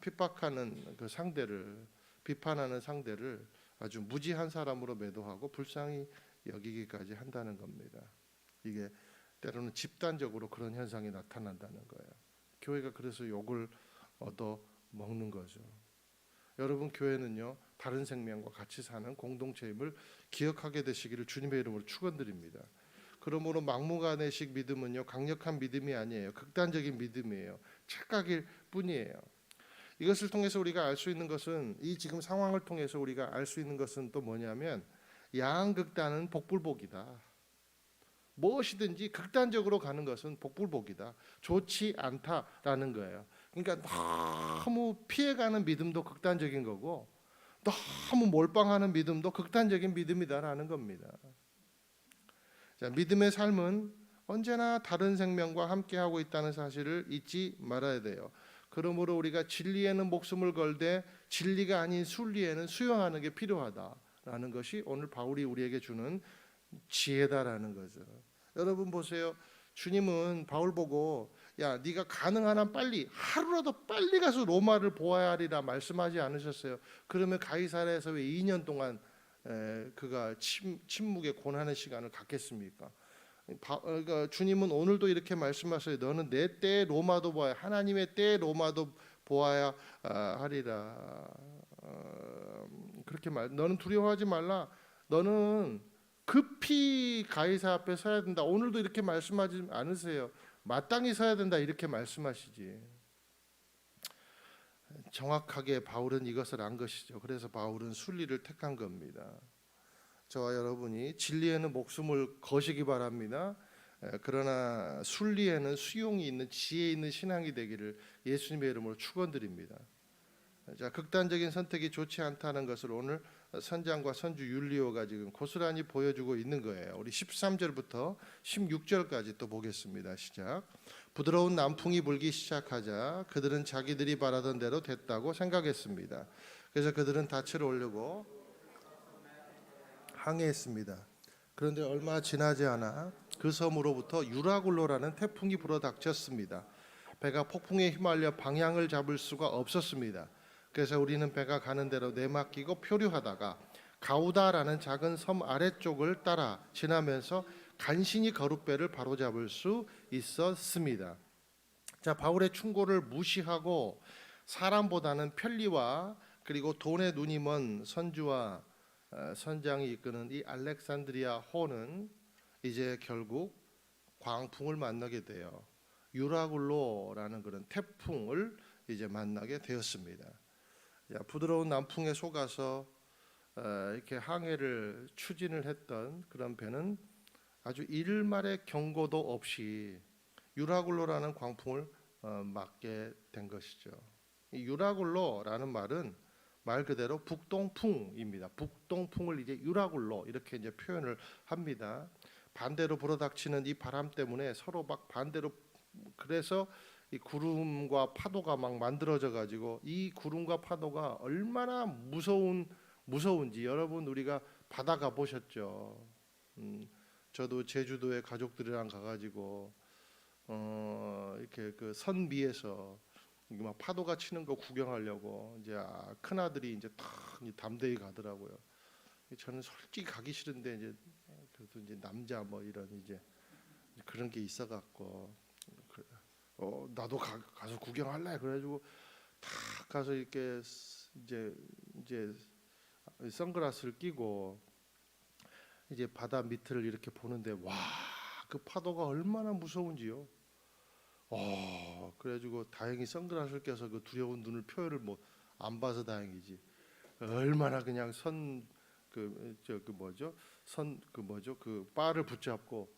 핍박하는 그 상대를, 비판하는 상대를 아주 무지한 사람으로 매도하고 불쌍히 여기기까지 한다는 겁니다. 이게 때로는 집단적으로 그런 현상이 나타난다는 거예요. 교회가 그래서 욕을 얻어 먹는 거죠. 여러분, 교회는요, 다른 생명과 같이 사는 공동체임을 기억하게 되시기를 주님의 이름으로 축원드립니다. 그러므로 막무가내식 믿음은요, 강력한 믿음이 아니에요. 극단적인 믿음이에요. 착각일 뿐이에요. 이것을 통해서 우리가 알 수 있는 것은, 이 지금 상황을 통해서 우리가 알 수 있는 것은 또 뭐냐면, 양극단은 복불복이다. 무엇이든지 극단적으로 가는 것은 복불복이다. 좋지 않다라는 거예요. 그러니까 너무 피해가는 믿음도 극단적인 거고, 너무 몰빵하는 믿음도 극단적인 믿음이다라는 겁니다. 자, 믿음의 삶은 언제나 다른 생명과 함께하고 있다는 사실을 잊지 말아야 돼요. 그러므로 우리가 진리에는 목숨을 걸되 진리가 아닌 순리에는 수용하는 게 필요하다라는 것이 오늘 바울이 우리에게 주는 지혜다라는 거죠. 여러분 보세요. 주님은 바울 보고 야, 네가 가능한 한 빨리, 하루라도 빨리 가서 로마를 보아야 하리라 말씀하지 않으셨어요. 그러면 가이사랴에서 왜 2년 동안 그가 침묵의 고난의 시간을 갖겠습니까? 그러니까 주님은 오늘도 이렇게 말씀하세요. 너는 내 때에 로마도 보아야, 하나님의 때에 로마도 보아야 하리라. 그렇게 너는 두려워하지 말라. 너는 급히 가이사 앞에 서야 된다. 오늘도 이렇게 말씀하지 않으세요. 마땅히 서야 된다 이렇게 말씀하시지. 정확하게 바울은 이것을 안 것이죠. 그래서 바울은 순리를 택한 겁니다. 저와 여러분이 진리에는 목숨을 거시기 바랍니다. 그러나 순리에는 수용이 있는, 지혜 있는 신앙이 되기를 예수님의 이름으로 축원드립니다. 자, 극단적인 선택이 좋지 않다는 것을 오늘 선장과 선주 율리오가 지금 고스란히 보여주고 있는 거예요. 우리 13절부터 16절까지 또 보겠습니다. 시작. 부드러운 남풍이 불기 시작하자 그들은 자기들이 바라던 대로 됐다고 생각했습니다. 그래서 그들은 닻을 올리고 항해했습니다. 그런데 얼마 지나지 않아 그 섬으로부터 유라굴로라는 태풍이 불어닥쳤습니다. 배가 폭풍에 휘말려 방향을 잡을 수가 없었습니다. 그래서 우리는 배가 가는 대로 내맡기고 표류하다가 가우다라는 작은 섬 아래쪽을 따라 지나면서 간신히 거룻배를 바로잡을 수 있었습니다. 자, 바울의 충고를 무시하고 사람보다는 편리와 그리고 돈에 눈이 먼 선주와 선장이 이끄는 이 알렉산드리아 호는 이제 결국 광풍을 만나게 돼요. 유라굴로라는 그런 태풍을 이제 만나게 되었습니다. 자, 부드러운 남풍에 속아서 이렇게 항해를 추진을 했던 그런 배는 아주 일말의 경고도 없이 유라굴로라는 광풍을 맞게 된 것이죠. 이 유라굴로라는 말은 말 그대로 북동풍입니다. 북동풍을 이제 유라굴로 이렇게 이제 표현을 합니다. 반대로 불어닥치는 이 바람 때문에 서로 막 반대로, 그래서 이 구름과 파도가 막 만들어져 가지고 이 구름과 파도가 얼마나 무서운지 여러분 우리가 바다 가 보셨죠? 저도 제주도에 가족들이랑 가가지고 이렇게 그 선 위에서 막 파도가 치는 거 구경하려고 이제 큰 아들이 이제 탁 담대히 가더라고요. 저는 솔직히 가기 싫은데 이제 그래도 이제 남자 뭐 이런 이제 그런 게 있어갖고 나도 가서 구경할래 그래가지고 탁 가서 이렇게 이제 선글라스를 끼고 이제 바다 밑을 이렇게 보는데 와, 그 파도가 얼마나 무서운지요. 그래가지고 다행히 선글라스를 껴서 그 두려운 눈을 표현을 뭐 안 봐서 다행이지. 얼마나 그냥 그 바를 붙잡고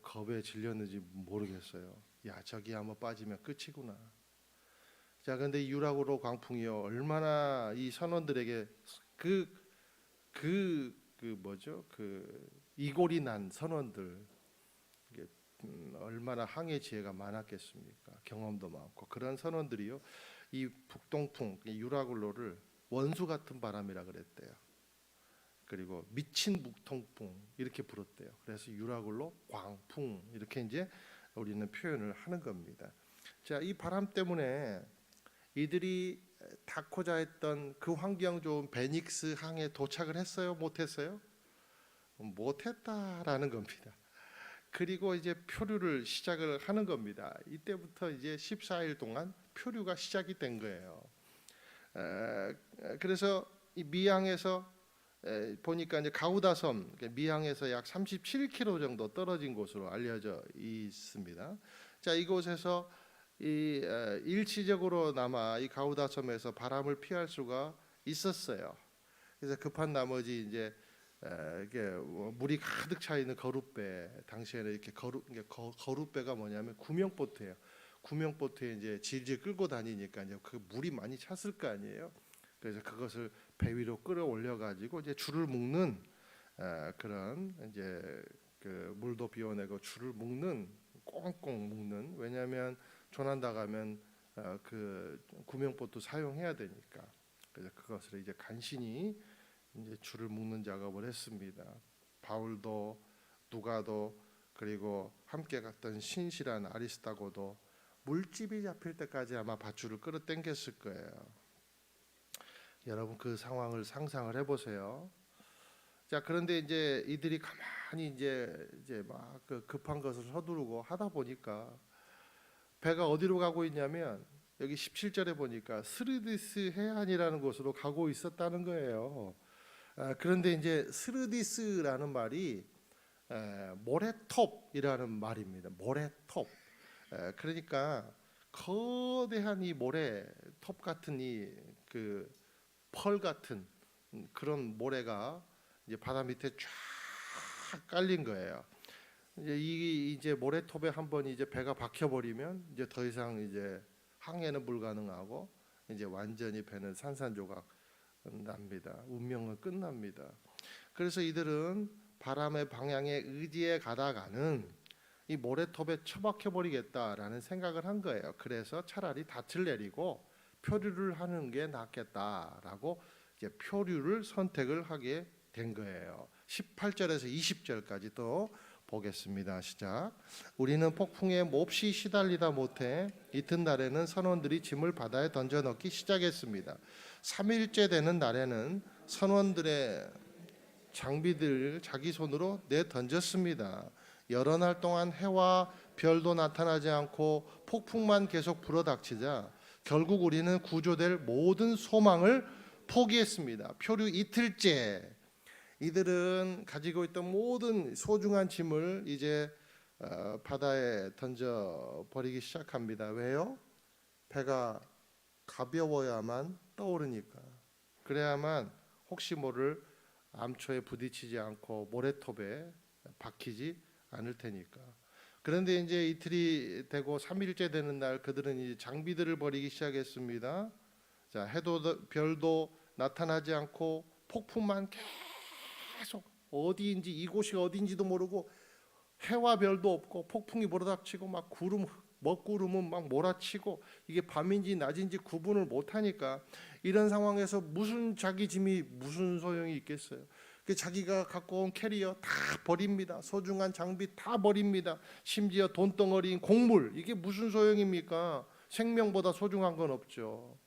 겁에 질렸는지 모르겠어요. 야, 저기 한번 빠지면 끝이구나. 자, 근데 유라굴로 광풍이요 얼마나 이 선원들에게 그 이골이 난 선원들, 이게 얼마나 항해 지혜가 많았겠습니까? 경험도 많고 그런 선원들이요 이 북동풍 유라굴로를 원수 같은 바람이라 그랬대요. 그리고 미친 북동풍 이렇게 부르대요. 그래서 유라굴로 광풍 이렇게 이제 우리는 표현을 하는 겁니다. 자, 이 바람 때문에 이들이 닿고자 했던 그 환경 좋은 베닉스 항에 도착을 했어요? 못했어요? 못했다라는 겁니다. 그리고 이제 표류를 시작을 하는 겁니다. 이때부터 이제 14일 동안 표류가 시작이 된 거예요. 그래서 이 미항에서 보니까 이제 가우다섬, 미항에서 약 37km 정도 떨어진 곳으로 알려져 있습니다. 자, 이곳에서 일시적으로나마 이 가우다섬에서 바람을 피할 수가 있었어요. 그래서 급한 나머지 이제 이게 물이 가득 차 있는 거룻배, 당시에는 이렇게 거룻배가 뭐냐면 구명보트예요. 구명보트에 이제 질질 끌고 다니니까 이제 그 물이 많이 찼을 거 아니에요. 그래서 그것을 배 위로 끌어올려 가지고 이제 줄을 묶는 그런 이제 그 물도 비워내고 줄을 묶는 꽁꽁 묶는, 왜냐하면 조난 당하면 그 구명보트 사용해야 되니까. 그래서 그것을 이제 간신히 이제 줄을 묶는 작업을 했습니다. 바울도 누가도 그리고 함께 갔던 신실한 아리스타고도 물집이 잡힐 때까지 아마 밧줄을 끌어당겼을 거예요. 여러분 그 상황을 상상을 해보세요. 자, 그런데 이제 이들이 가만히 이제 막 그 급한 것을 서두르고 하다 보니까 배가 어디로 가고 있냐면 여기 17절에 보니까 스르디스 해안이라는 곳으로 가고 있었다는 거예요. 그런데 이제 스르디스라는 말이 모래톱이라는 말입니다. 모래톱. 그러니까 거대한 이 모래톱 같은 이 그 펄 같은 그런 모래가 이제 바다 밑에 쫙 깔린 거예요. 이제 모래톱에 한번 이제 배가 박혀버리면 이제 더 이상 이제 항해는 불가능하고 이제 완전히 배는 산산조각 납니다. 운명은 끝납니다. 그래서 이들은 바람의 방향에 의지해 가다가는 이 모래톱에 처박혀 버리겠다라는 생각을 한 거예요. 그래서 차라리 닻을 내리고 표류를 하는 게 낫겠다라고 이제 표류를 선택을 하게 된 거예요. 18절에서 20절까지 또 보겠습니다. 시작. 우리는 폭풍에 몹시 시달리다 못해 이튿날에는 선원들이 짐을 바다에 던져 넣기 시작했습니다. 3일째 되는 날에는 선원들의 장비들을 자기 손으로 내 던졌습니다. 여러 날 동안 해와 별도 나타나지 않고 폭풍만 계속 불어닥치자 결국 우리는 구조될 모든 소망을 포기했습니다. 표류 이틀째 이들은 가지고 있던 모든 소중한 짐을 이제 바다에 던져 버리기 시작합니다. 왜요? 배가 가벼워야만 떠오르니까. 그래야만 혹시 모를 암초에 부딪히지 않고 모래톱에 박히지 않을 테니까. 그런데 이제 이틀이 되고 3일째 되는 날 그들은 이제 장비들을 버리기 시작했습니다. 자, 해도 별도 나타나지 않고 폭풍만 계속, 어디인지 이곳이 어디인지도 모르고 해와 별도 없고 폭풍이 몰아닥치고 막 먹구름은 막 몰아치고 이게 밤인지 낮인지 구분을 못하니까 이런 상황에서 무슨 자기 짐이 무슨 소용이 있겠어요. 자기가 갖고 온 캐리어 다 버립니다. 소중한 장비 다 버립니다. 심지어 돈덩어리인 곡물, 이게 무슨 소용입니까? 생명보다 소중한 건 없죠.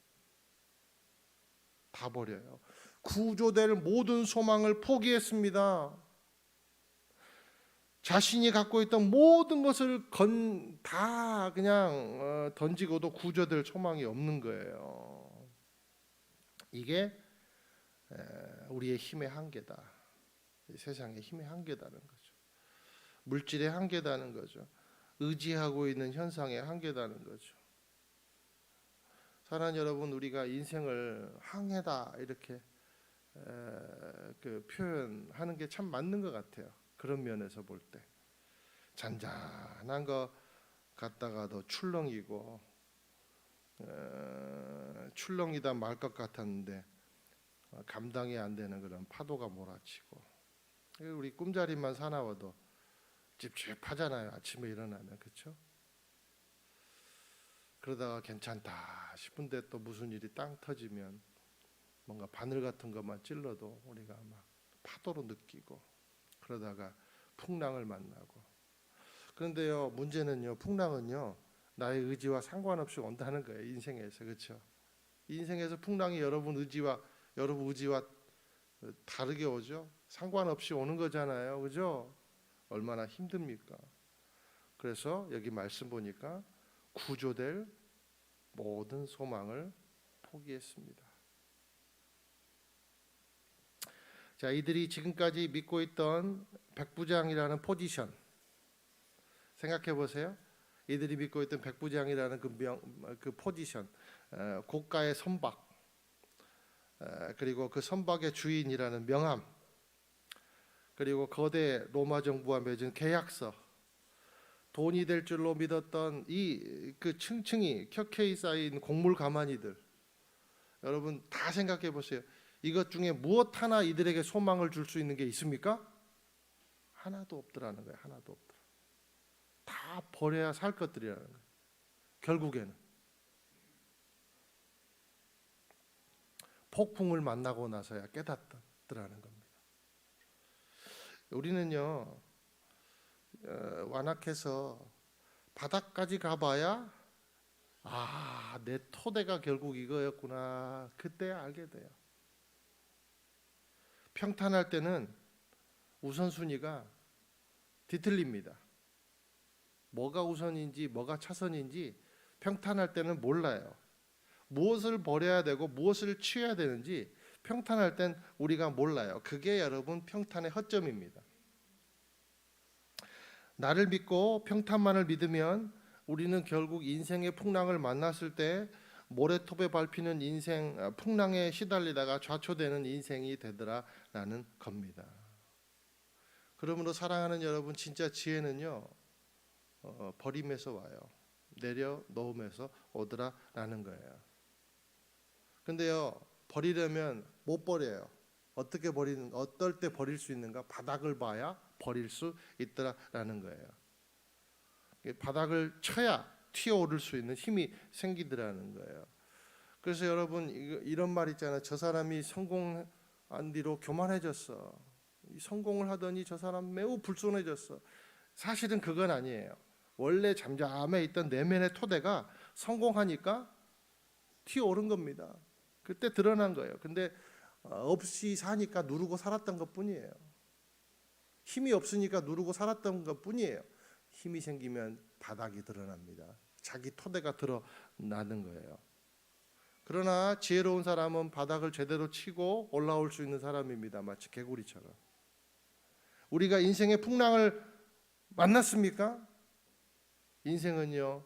다 버려요. 구조될 모든 소망을 포기했습니다. 자신이 갖고 있던 모든 것을 다 그냥 던지고도 구조될 소망이 없는 거예요. 이게 우리의 힘의 한계다. 세상의 힘의 한계다는 거죠. 물질의 한계다는 거죠. 의지하고 있는 현상의 한계다는 거죠. 사랑하는 여러분, 우리가 인생을 항해다 이렇게 표현하는 게 참 맞는 것 같아요. 그런 면에서 볼 때 잔잔한 거 갔다가도 출렁이고 출렁이다 말 것 같았는데 감당이 안 되는 그런 파도가 몰아치고, 우리 꿈자리만 사나워도 찝찝하잖아요. 아침에 일어나면, 그렇죠? 그러다가 괜찮다 싶은데 또 무슨 일이 땅 터지면 뭔가 바늘 같은 것만 찔러도 우리가 막 파도로 느끼고, 그러다가 풍랑을 만나고. 그런데요, 문제는요, 풍랑은요 나의 의지와 상관없이 온다는 거예요. 인생에서, 그렇죠? 인생에서 풍랑이 여러분 의지와 다르게 오죠. 상관없이 오는 거잖아요, 그죠? 얼마나 힘듭니까? 그래서 여기 말씀 보니까 구조될 모든 소망을 포기했습니다. 자, 이들이 지금까지 믿고 있던 백부장이라는 포지션 생각해 보세요. 이들이 믿고 있던 백부장이라는 그 포지션, 고가의 선박, 그리고 그 선박의 주인이라는 명함, 그리고 거대 로마 정부와 맺은 계약서, 돈이 될 줄로 믿었던 그 층층이 켜켜이 쌓인 곡물 가마니들, 여러분 다 생각해 보세요. 이것 중에 무엇 하나 이들에게 소망을 줄 수 있는 게 있습니까? 하나도 없더라는 거예요. 하나도 없더라. 다 버려야 살 것들이라는 거예요. 결국에는 폭풍을 만나고 나서야 깨닫더라는 겁니다. 우리는요, 완악해서 바닥까지 가봐야 내 토대가 결국 이거였구나, 그때 알게 돼요. 평탄할 때는 우선순위가 뒤틀립니다. 뭐가 우선인지 뭐가 차선인지 평탄할 때는 몰라요. 무엇을 버려야 되고 무엇을 취해야 되는지 평탄할 땐 우리가 몰라요. 그게 여러분 평탄의 허점입니다. 나를 믿고 평탄만을 믿으면 우리는 결국 인생의 풍랑을 만났을 때 모래톱에 밟히는 인생 풍랑에 시달리다가 좌초되는 인생이 되더라라는 겁니다. 그러므로 사랑하는 여러분, 진짜 지혜는요, 버림에서 와요. 내려놓음에서 오더라라는 거예요. 근데요, 버리려면 못 버려요. 어떨 때 버릴 수 있는가? 바닥을 봐야 버릴 수 있더라라는 거예요. 바닥을 쳐야 튀어오를 수 있는 힘이 생기더라는 거예요. 그래서 여러분, 이런 말 있잖아요. 저 사람이 성공한 뒤로 교만해졌어. 성공을 하더니 저 사람 매우 불손해졌어. 사실은 그건 아니에요. 원래 잠잠해 있던 내면의 토대가 성공하니까 튀어오른 겁니다. 그때 드러난 거예요. 근데 없이 사니까 누르고 살았던 것뿐이에요. 힘이 없으니까 누르고 살았던 것뿐이에요. 힘이 생기면 바닥이 드러납니다. 자기 토대가 드러나는 거예요. 그러나 지혜로운 사람은 바닥을 제대로 치고 올라올 수 있는 사람입니다. 마치 개구리처럼. 우리가 인생의 풍랑을 만났습니까? 인생은요,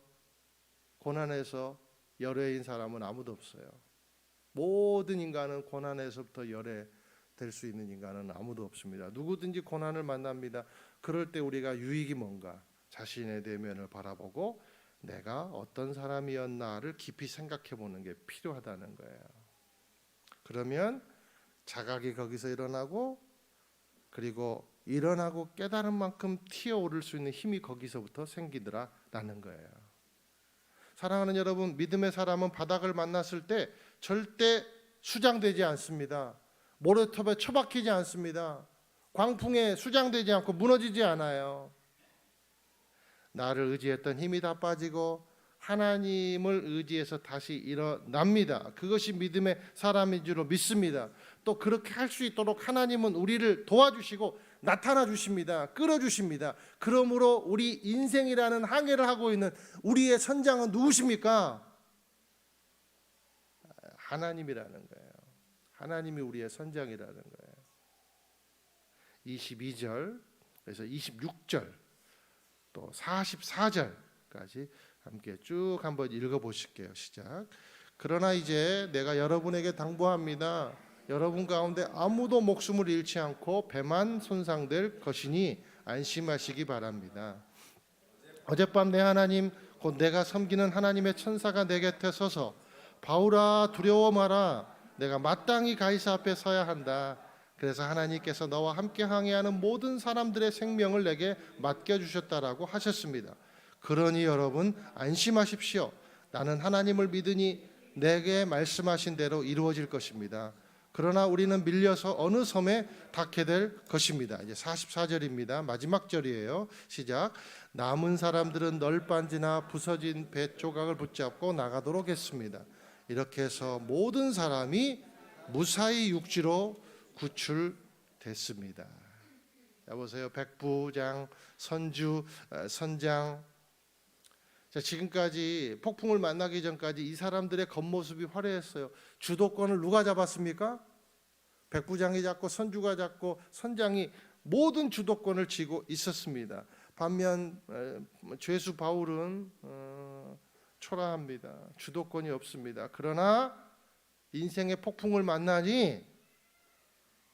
고난에서 열애인 사람은 아무도 없어요. 모든 인간은 고난에서부터 열애될 수 있는 인간은 아무도 없습니다. 누구든지 고난을 만납니다. 그럴 때 우리가 유익이 뭔가? 자신의 내면을 바라보고 내가 어떤 사람이었나를 깊이 생각해 보는 게 필요하다는 거예요. 그러면 자각이 거기서 일어나고, 그리고 일어나고 깨달은 만큼 튀어오를 수 있는 힘이 거기서부터 생기더라라는 거예요. 사랑하는 여러분, 믿음의 사람은 바닥을 만났을 때 절대 수장되지 않습니다. 모래톱에 처박히지 않습니다. 광풍에 수장되지 않고 무너지지 않아요. 나를 의지했던 힘이 다 빠지고 하나님을 의지해서 다시 일어납니다. 그것이 믿음의 사람인 줄 믿습니다. 또 그렇게 할 수 있도록 하나님은 우리를 도와주시고 나타나 주십니다. 끌어주십니다. 그러므로 우리 인생이라는 항해를 하고 있는 우리의 선장은 누구십니까? 하나님이라는 거예요. 하나님이 우리의 선장이라는 거예요. 22절, 그래서 26절, 또 44절까지 함께 쭉 한번 읽어보실게요. 시작. 그러나 이제 내가 여러분에게 당부합니다. 여러분 가운데 아무도 목숨을 잃지 않고 배만 손상될 것이니 안심하시기 바랍니다. 어젯밤 내 하나님 곧 내가 섬기는 하나님의 천사가 내 곁에 서서 바울아 두려워 마라. 내가 마땅히 가이사 앞에 서야 한다. 그래서 하나님께서 너와 함께 항해하는 모든 사람들의 생명을 내게 맡겨주셨다라고 하셨습니다. 그러니 여러분 안심하십시오. 나는 하나님을 믿으니 내게 말씀하신 대로 이루어질 것입니다. 그러나 우리는 밀려서 어느 섬에 닿게 될 것입니다. 이제 44절입니다. 마지막 절이에요. 시작. 남은 사람들은 널빤지나 부서진 배 조각을 붙잡고 나가도록 했습니다. 이렇게 해서 모든 사람이 무사히 육지로 구출됐습니다. 자, 보세요. 백부장, 선주, 선장. 자, 지금까지 폭풍을 만나기 전까지 이 사람들의 겉모습이 화려했어요. 주도권을 누가 잡았습니까? 백부장이 잡고 선주가 잡고 선장이 모든 주도권을 쥐고 있었습니다. 반면 죄수 바울은 초라합니다. 주도권이 없습니다. 그러나 인생의 폭풍을 만나니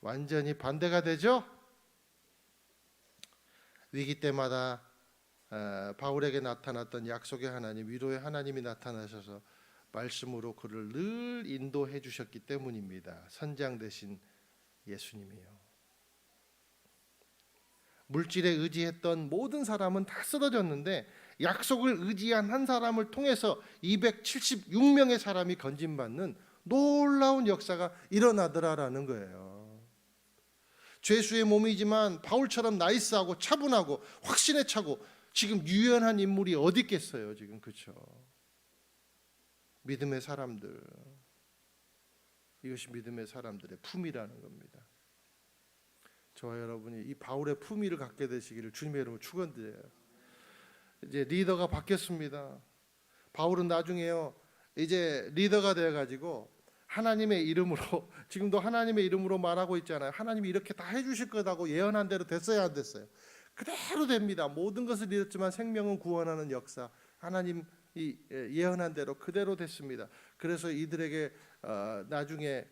완전히 반대가 되죠. 위기 때마다 바울에게 나타났던 약속의 하나님, 위로의 하나님이 나타나셔서 말씀으로 그를 늘 인도해 주셨기 때문입니다. 선장 되신 예수님이요. 물질에 의지했던 모든 사람은 다 쓰러졌는데 약속을 의지한 한 사람을 통해서 276명의 사람이 건진받는 놀라운 역사가 일어나더라라는 거예요. 죄수의 몸이지만 바울처럼 나이스하고 차분하고 확신에 차고 지금 유연한 인물이 어디 있겠어요 지금. 그렇죠? 믿음의 사람들, 이것이 믿음의 사람들의 품이라는 겁니다. 저와 여러분이 이 바울의 품위를 갖게 되시기를 주님의 이름으로 축원드려요. 이제 리더가 바뀌었습니다. 바울은 나중에요 이제 리더가 되어가지고 하나님의 이름으로, 지금도 하나님의 이름으로 말하고 있잖아요. 하나님이 이렇게 다 해주실 거라고 예언한 대로 됐어야 안 됐어요? 그대로 됩니다. 모든 것을 잃었지만 생명은 구원하는 역사, 하나님이 예언한 대로 그대로 됐습니다. 그래서 이들에게 나중에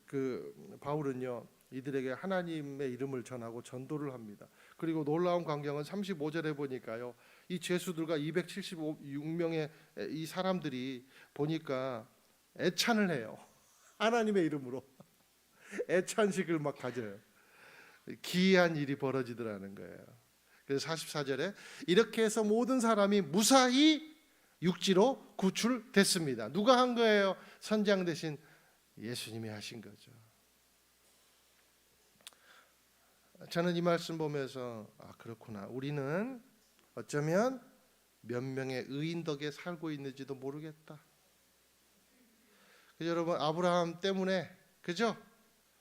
그 바울은요 이들에게 하나님의 이름을 전하고 전도를 합니다. 그리고 놀라운 광경은 35절에 보니까요 이 죄수들과 276명의 이 사람들이 보니까 애찬을 해요. 하나님의 이름으로 애찬식을 막 가져요. 기이한 일이 벌어지더라는 거예요. 그래서 44절에 이렇게 해서 모든 사람이 무사히 육지로 구출됐습니다. 누가 한 거예요? 선장 대신 예수님이 하신 거죠. 저는 이 말씀 보면서 그렇구나. 우리는 어쩌면 몇 명의 의인 덕에 살고 있는지도 모르겠다. 여러분 아브라함 때문에, 그죠?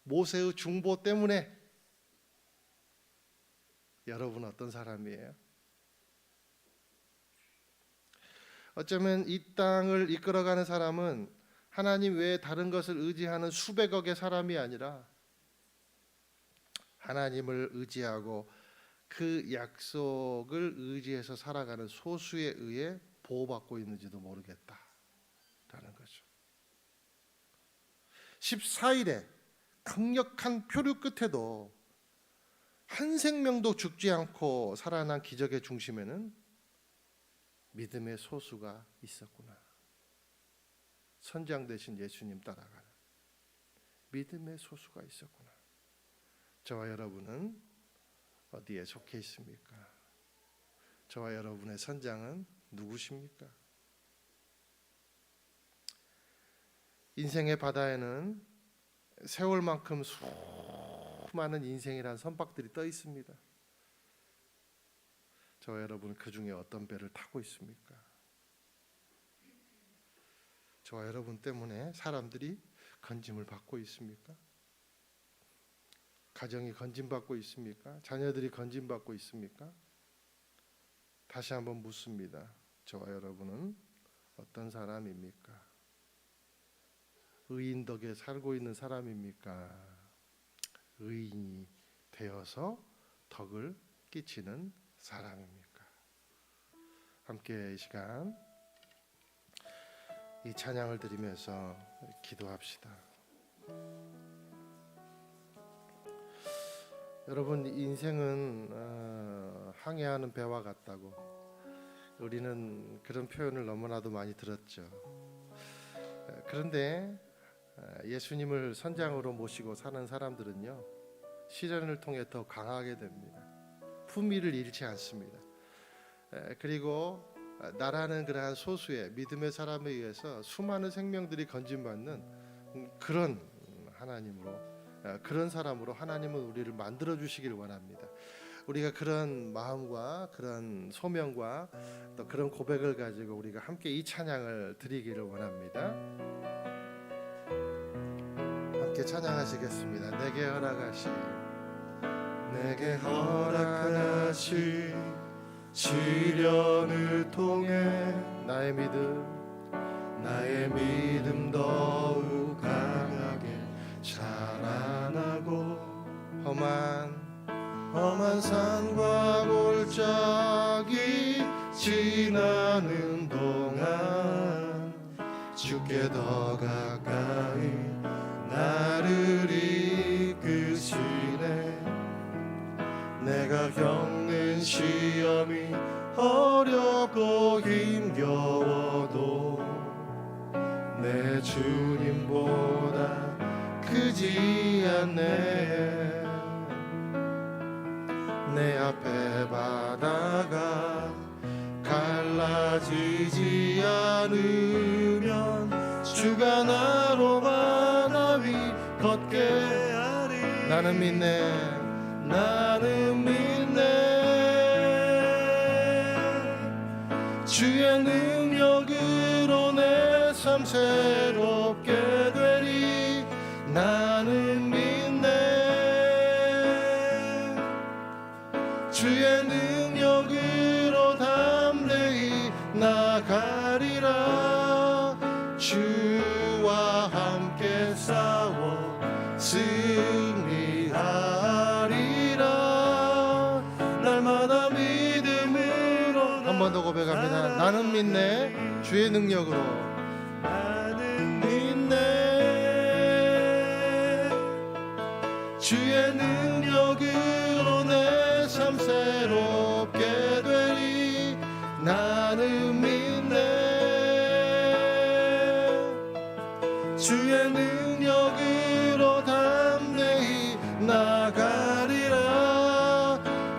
모세의 중보 때문에 여러분 어떤 사람이에요? 어쩌면 이 땅을 이끌어가는 사람은 하나님 외에 다른 것을 의지하는 수백억의 사람이 아니라 하나님을 의지하고 그 약속을 의지해서 살아가는 소수에 의해 보호받고 있는지도 모르겠다라는 거죠. 14일에 강력한 표류 끝에도 한 생명도 죽지 않고 살아난 기적의 중심에는 믿음의 소수가 있었구나. 선장 되신 예수님 따라가는 믿음의 소수가 있었구나. 저와 여러분은 어디에 속해 있습니까? 저와 여러분의 선장은 누구십니까? 인생의 바다에는 세월만큼 수많은 인생이란 선박들이 떠 있습니다. 저와 여러분은 그 중에 어떤 배를 타고 있습니까? 저와 여러분 때문에 사람들이 건짐을 받고 있습니까? 가정이 건짐받고 있습니까? 자녀들이 건짐받고 있습니까? 다시 한번 묻습니다. 저와 여러분은 어떤 사람입니까? 의인 덕에 살고 있는 사람입니까? 의인이 되어서 덕을 끼치는 사람입니까? 함께 이 시간 이 찬양을 드리면서 기도합시다. 여러분, 인생은 항해하는 배와 같다고 우리는 그런 표현을 너무나도 많이 들었죠. 그런데 예수님을 선장으로 모시고 사는 사람들은요, 시련을 통해 더 강하게 됩니다. 품위를 잃지 않습니다. 그리고 나라는 그러한 소수의 믿음의 사람에 의해서 수많은 생명들이 건진받는 그런 하나님으로, 그런 사람으로 하나님은 우리를 만들어 주시길 원합니다. 우리가 그런 마음과 그런 소명과 또 그런 고백을 가지고 우리가 함께 이 찬양을 드리기를 원합니다. 함께 찬양하시겠습니다. 내게 허락하시 시련을 통해 나의 믿음 더욱 강하게 자라나고 험한 산과 골짜기 지나는 동안 주께 더 가까이 나를 이끄시네. 내가 겪는 시험이 어렵고 힘겨워도 내 주님보다 크지 않네. 내 앞에 바다가 갈라지지 않으면 주가 나로 바다 위 걷게 하리. 나는 믿네. 주의 능력으로 내 삶 새롭게 되리. 나는 믿네. 주의 능력으로 담대히 나가리라. 주와 함께 싸워 승리하리라. 날마다 믿음으로 한 번 더 고백합니다. 나는 믿네. 주의 능력으로 나는 믿네. 주의 능력으로 내 삶 새롭게 되리. 나는 믿네. 주의 능력으로 담대히 나가리라.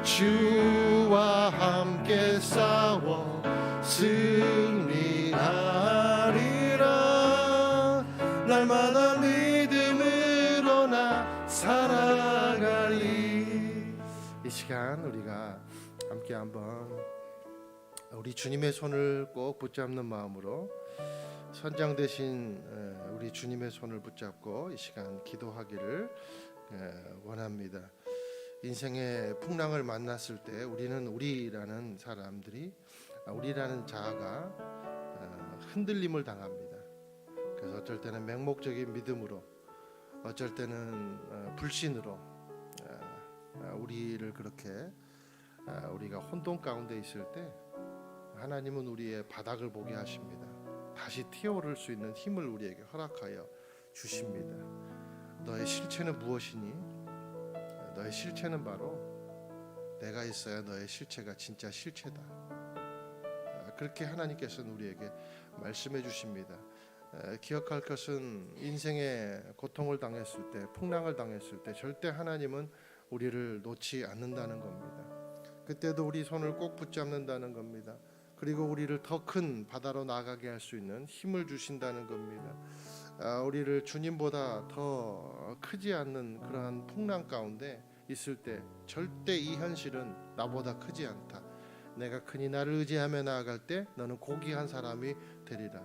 주와 함께 싸워 승리하리라. 날마다 믿음으로 나 살아가리. 이 시간 우리가 함께 한번 우리 주님의 손을 꼭 붙잡는 마음으로 선장 되신 우리 주님의 손을 붙잡고 이 시간 기도하기를 원합니다. 인생의 풍랑을 만났을 때 우리라는 사람들이, 우리라는 자아가 흔들림을 당합니다. 그래서 어쩔 때는 맹목적인 믿음으로, 어쩔 때는 불신으로 우리를 그렇게 우리가 혼돈 가운데 있을 때 하나님은 우리의 바닥을 보게 하십니다. 다시 튀어오를 수 있는 힘을 우리에게 허락하여 주십니다. 너의 실체는 무엇이니? 너의 실체는 바로 내가 있어야 너의 실체가 진짜 실체다. 그렇게 하나님께서는 우리에게 말씀해 주십니다. 기억할 것은 인생의 고통을 당했을 때, 풍랑을 당했을 때 절대 하나님은 우리를 놓지 않는다는 겁니다. 그때도 우리 손을 꼭 붙잡는다는 겁니다. 그리고 우리를 더 큰 바다로 나가게 할 수 있는 힘을 주신다는 겁니다. 우리를 주님보다 더 크지 않는 그러한 풍랑 가운데 있을 때 절대 이 현실은 나보다 크지 않다. 내가 크니 나를 의지하며 나아갈 때 너는 고귀한 사람이 되리라.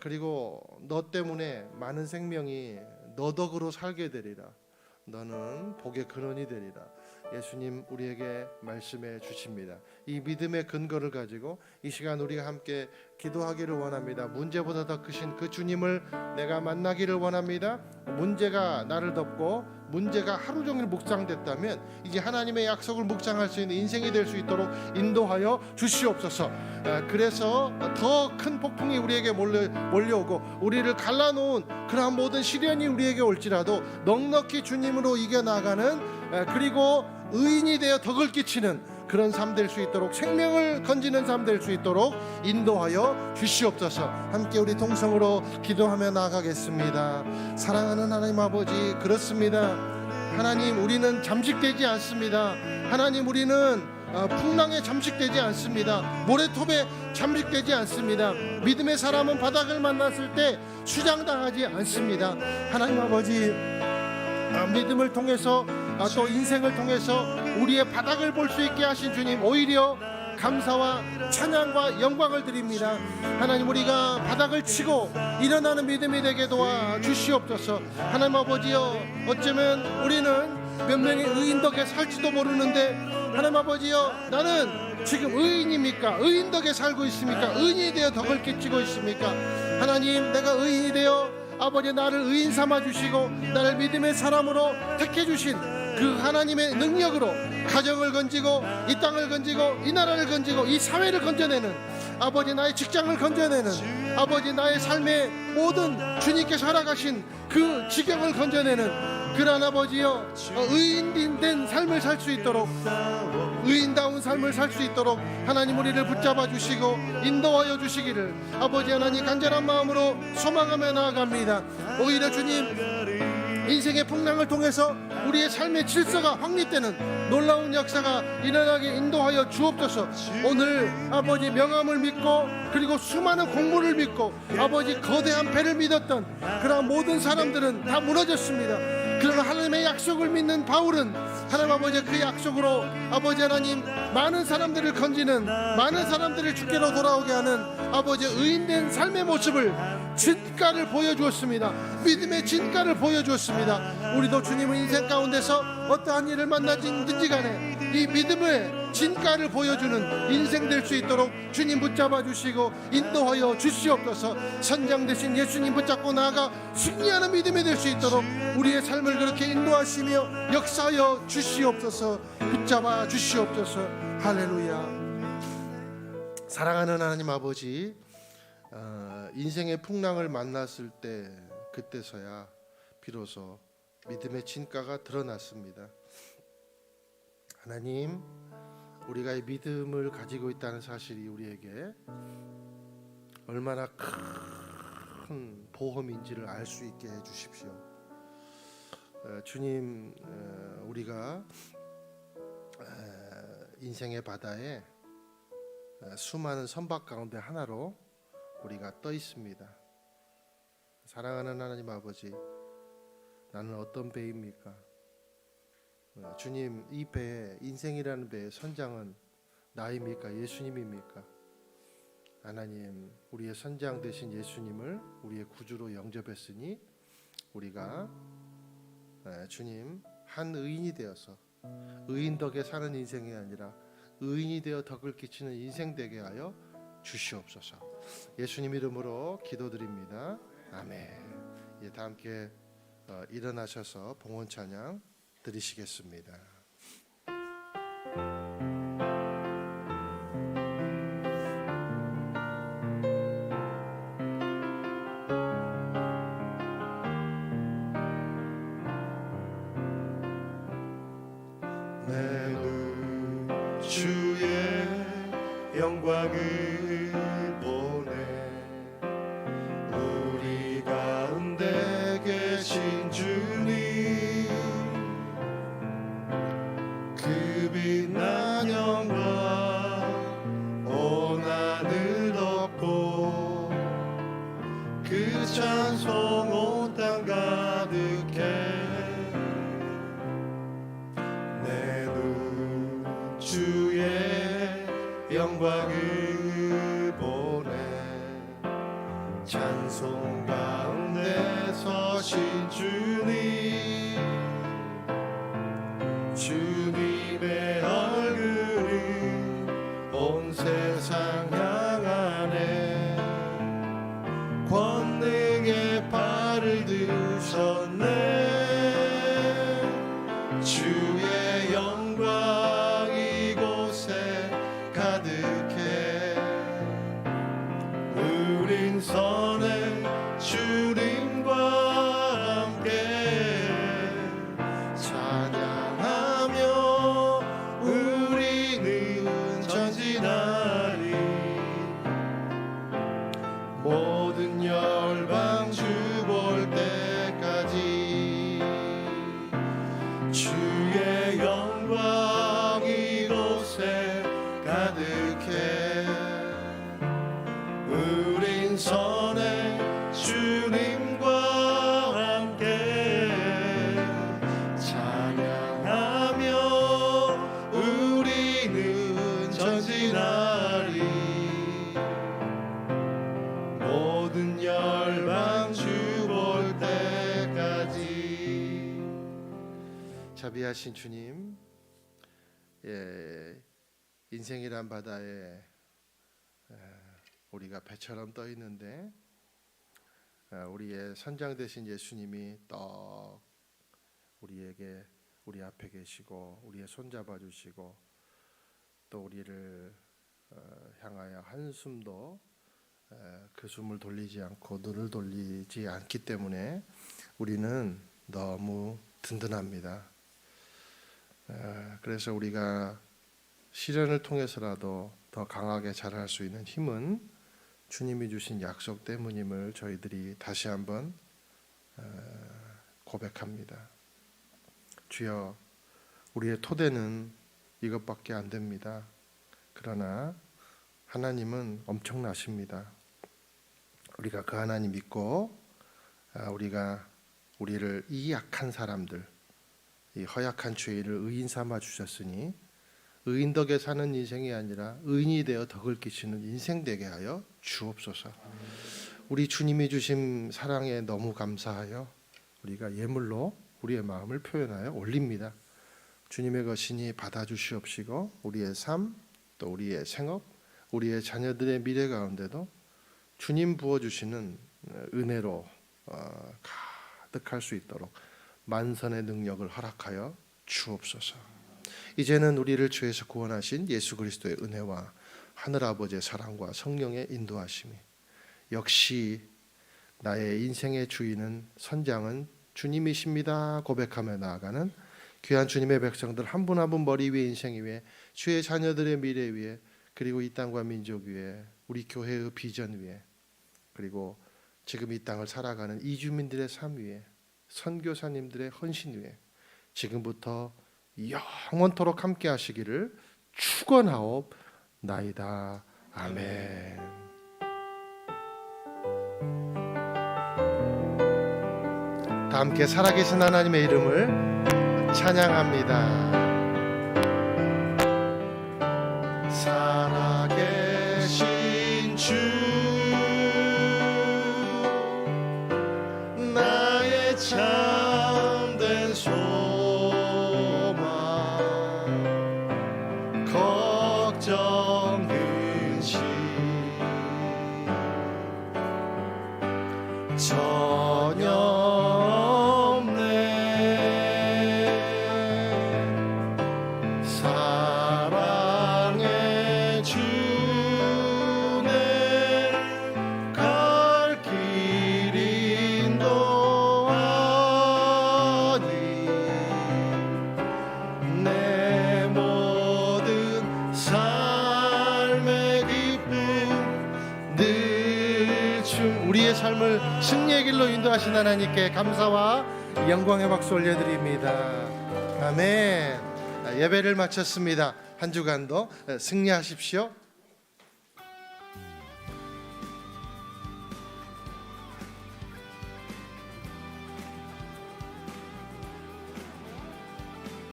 그리고 너 때문에 많은 생명이 너 덕으로 살게 되리라. 너는 복의 근원이 되리라. 예수님 우리에게 말씀해 주십니다. 이 믿음의 근거를 가지고 이 시간 우리가 함께 기도하기를 원합니다. 문제보다 더 크신 그 주님을 내가 만나기를 원합니다. 문제가 나를 덮고 문제가 하루 종일 묵상됐다면 이제 하나님의 약속을 묵상할 수 있는 인생이 될 수 있도록 인도하여 주시옵소서. 그래서 더 큰 폭풍이 우리에게 몰려오고 우리를 갈라놓은 그러한 모든 시련이 우리에게 올지라도 넉넉히 주님으로 이겨나가는 그리고 의인이 되어 덕을 끼치는 그런 삶 될 수 있도록 생명을 건지는 삶 될 수 있도록 인도하여 주시옵소서. 함께 우리 동성으로 기도하며 나아가겠습니다. 사랑하는 하나님 아버지, 그렇습니다. 하나님 우리는 잠식되지 않습니다. 하나님 우리는 풍랑에 잠식되지 않습니다. 모래톱에 잠식되지 않습니다. 믿음의 사람은 바닥을 만났을 때 수장당하지 않습니다. 하나님 아버지, 믿음을 통해서 또 인생을 통해서 우리의 바닥을 볼 수 있게 하신 주님 오히려 감사와 찬양과 영광을 드립니다. 하나님 하나님 바닥을 치고 일어나는 믿음이 되게 도와 주시옵소서. 하나님 아버지여, 어쩌면 우리는 몇 명의 의인 덕에 살지도 모르는데 하나님 아버지여, 나는 지금 의인입니까? 의인 덕에 살고 있습니까? 의인이 되어 덕을 끼치고 있습니까? 하나님, 내가 의인이 되어 아버지 나를 의인 삼아 주시고 나를 믿음의 사람으로 택해 주신 그 하나님의 능력으로 가정을 건지고 이 땅을 건지고 이 나라를 건지고 이 사회를 건져내는 아버지, 나의 직장을 건져내는 아버지, 나의 삶의 모든 주님께서 허락하신 그 지경을 건져내는 그러한 아버지여, 의인된 삶을 살 수 있도록, 의인다운 삶을 살 수 있도록 하나님 우리를 붙잡아 주시고 인도하여 주시기를 아버지 하나님 간절한 마음으로 소망하며 나아갑니다. 오히려 주님, 인생의 풍랑을 통해서 우리의 삶의 질서가 확립되는 놀라운 역사가 일어나게 인도하여 주옵소서. 오늘 아버지 명함을 믿고 그리고 수많은 공물을 믿고 아버지 거대한 배를 믿었던 그러한 모든 사람들은 다 무너졌습니다. 그러나 하나님의 약속을 믿는 바울은 하나님 아버지 그 약속으로 아버지 하나님 많은 사람들을 건지는, 많은 사람들을 주께로 돌아오게 하는 아버지 의인된 삶의 모습을, 진가를 보여주었습니다. 믿음의 진가를 보여주었습니다. 우리도 주님의 인생 가운데서 어떠한 일을 만나든지 간에 이 믿음의 진가를 보여주는 인생 될 수 있도록 주님 붙잡아 주시고 인도하여 주시옵소서. 선장 되신 예수님 붙잡고 나아가 승리하는 믿음이 될 수 있도록 우리의 삶을 그렇게 인도하시며 역사하여 주시옵소서. 붙잡아 주시옵소서. 할렐루야. 사랑하는 하나님 아버지, 인생의 풍랑을 만났을 때 그때서야 비로소 믿음의 진가가 드러났습니다. 하나님, 우리가 이 믿음을 가지고 있다는 사실이 우리에게 얼마나 큰 보험인지를 알 수 있게 해주십시오. 주님, 우리가 인생의 바다에 수많은 선박 가운데 하나로 우리가 떠 있습니다. 사랑하는 하나님 아버지, 나는 어떤 배입니까? 주님, 이 배에, 인생이라는 배의 선장은 나입니까? 예수님입니까? 하나님, 우리의 선장 되신 예수님을 우리의 구주로 영접했으니 우리가 주님 한 의인이 되어서 의인 덕에 사는 인생이 아니라 의인이 되어 덕을 끼치는 인생 되게 하여 주시옵소서. 예수님 이름으로 기도드립니다. 아멘. 다 함께 일어나셔서 봉헌 찬양 드리시겠습니다. 내 눈 주의 영광을 보내 우리 가운데 계신 주님 그 빛난 영광 온 하늘 덮고 그 찬송 온 땅 가득해 내 눈 주의 영광을 보내 찬송 가운데 서신 주님 주님의 얼굴이 온 세상 향하네 권능의 발을 드셨네 주의 영광 이곳에 가득해 우린 선해 주님과 함께 찬양하며 우리는 전진하리 모든 열방 주 볼 때까지 주의 영광 이곳에 가득해 우린 선해 주님과 함께 찬양하며 우리는 전진하리 모든 열방 주 볼 때까지 자비하신 주님 인생이란 바다에 우리가 배처럼 떠 있는데 우리의 선장 되신 예수님이 떡 우리에게 우리 앞에 계시고 우리의 손 잡아 주시고 또 우리를 향하여 한숨도 그 숨을 돌리지 않고 눈을 돌리지 않기 때문에 우리는 너무 든든합니다. 그래서 우리가 시련을 통해서라도 더 강하게 자랄 수 있는 힘은 주님이 주신 약속 때문임을 저희들이 다시 한번 고백합니다. 주여, 우리의 토대는 이것밖에 안 됩니다. 그러나 하나님은 엄청나십니다. 우리가 그 하나님 믿고 우리가 우리를 이 약한 사람들, 이 허약한 죄인을 의인 삼아 주셨으니 의인 덕에 사는 인생이 아니라 의인이 되어 덕을 끼치는 인생 되게 하여 주옵소서. 우리 주님이 주신 사랑에 너무 감사하여 우리가 예물로 우리의 마음을 표현하여 올립니다. 주님의 것이니 받아주시옵시고 우리의 삶, 또 우리의 생업, 우리의 자녀들의 미래 가운데도 주님 부어주시는 은혜로 가득할 수 있도록 만선의 능력을 허락하여 주옵소서. 이제는 우리를 죄에서 구원하신 예수 그리스도의 은혜와 하늘아버지의 사랑과 성령의 인도하심이 역시 나의 인생의 주인은 선장은 주님이십니다 고백하며 나아가는 귀한 주님의 백성들 한 분 한 분 머리 위에 인생 위에 주의 자녀들의 미래 위에 그리고 이 땅과 민족 위에 우리 교회의 비전 위에 그리고 지금 이 땅을 살아가는 이주민들의 삶 위에 선교사님들의 헌신 위에 지금부터 영원토록 함께 하시기를 축원하옵나이다. 아멘. 다 함께 살아계신 하나님의 이름을 찬양합니다. 살아계신 주 나의 참된 소망 걱정 근심 전혀 없네 오늘 승리의 길로 인도하신 하나님께 감사와 영광의 박수 올려드립니다. 아멘. 예배를 마쳤습니다. 한 주간도 승리하십시오.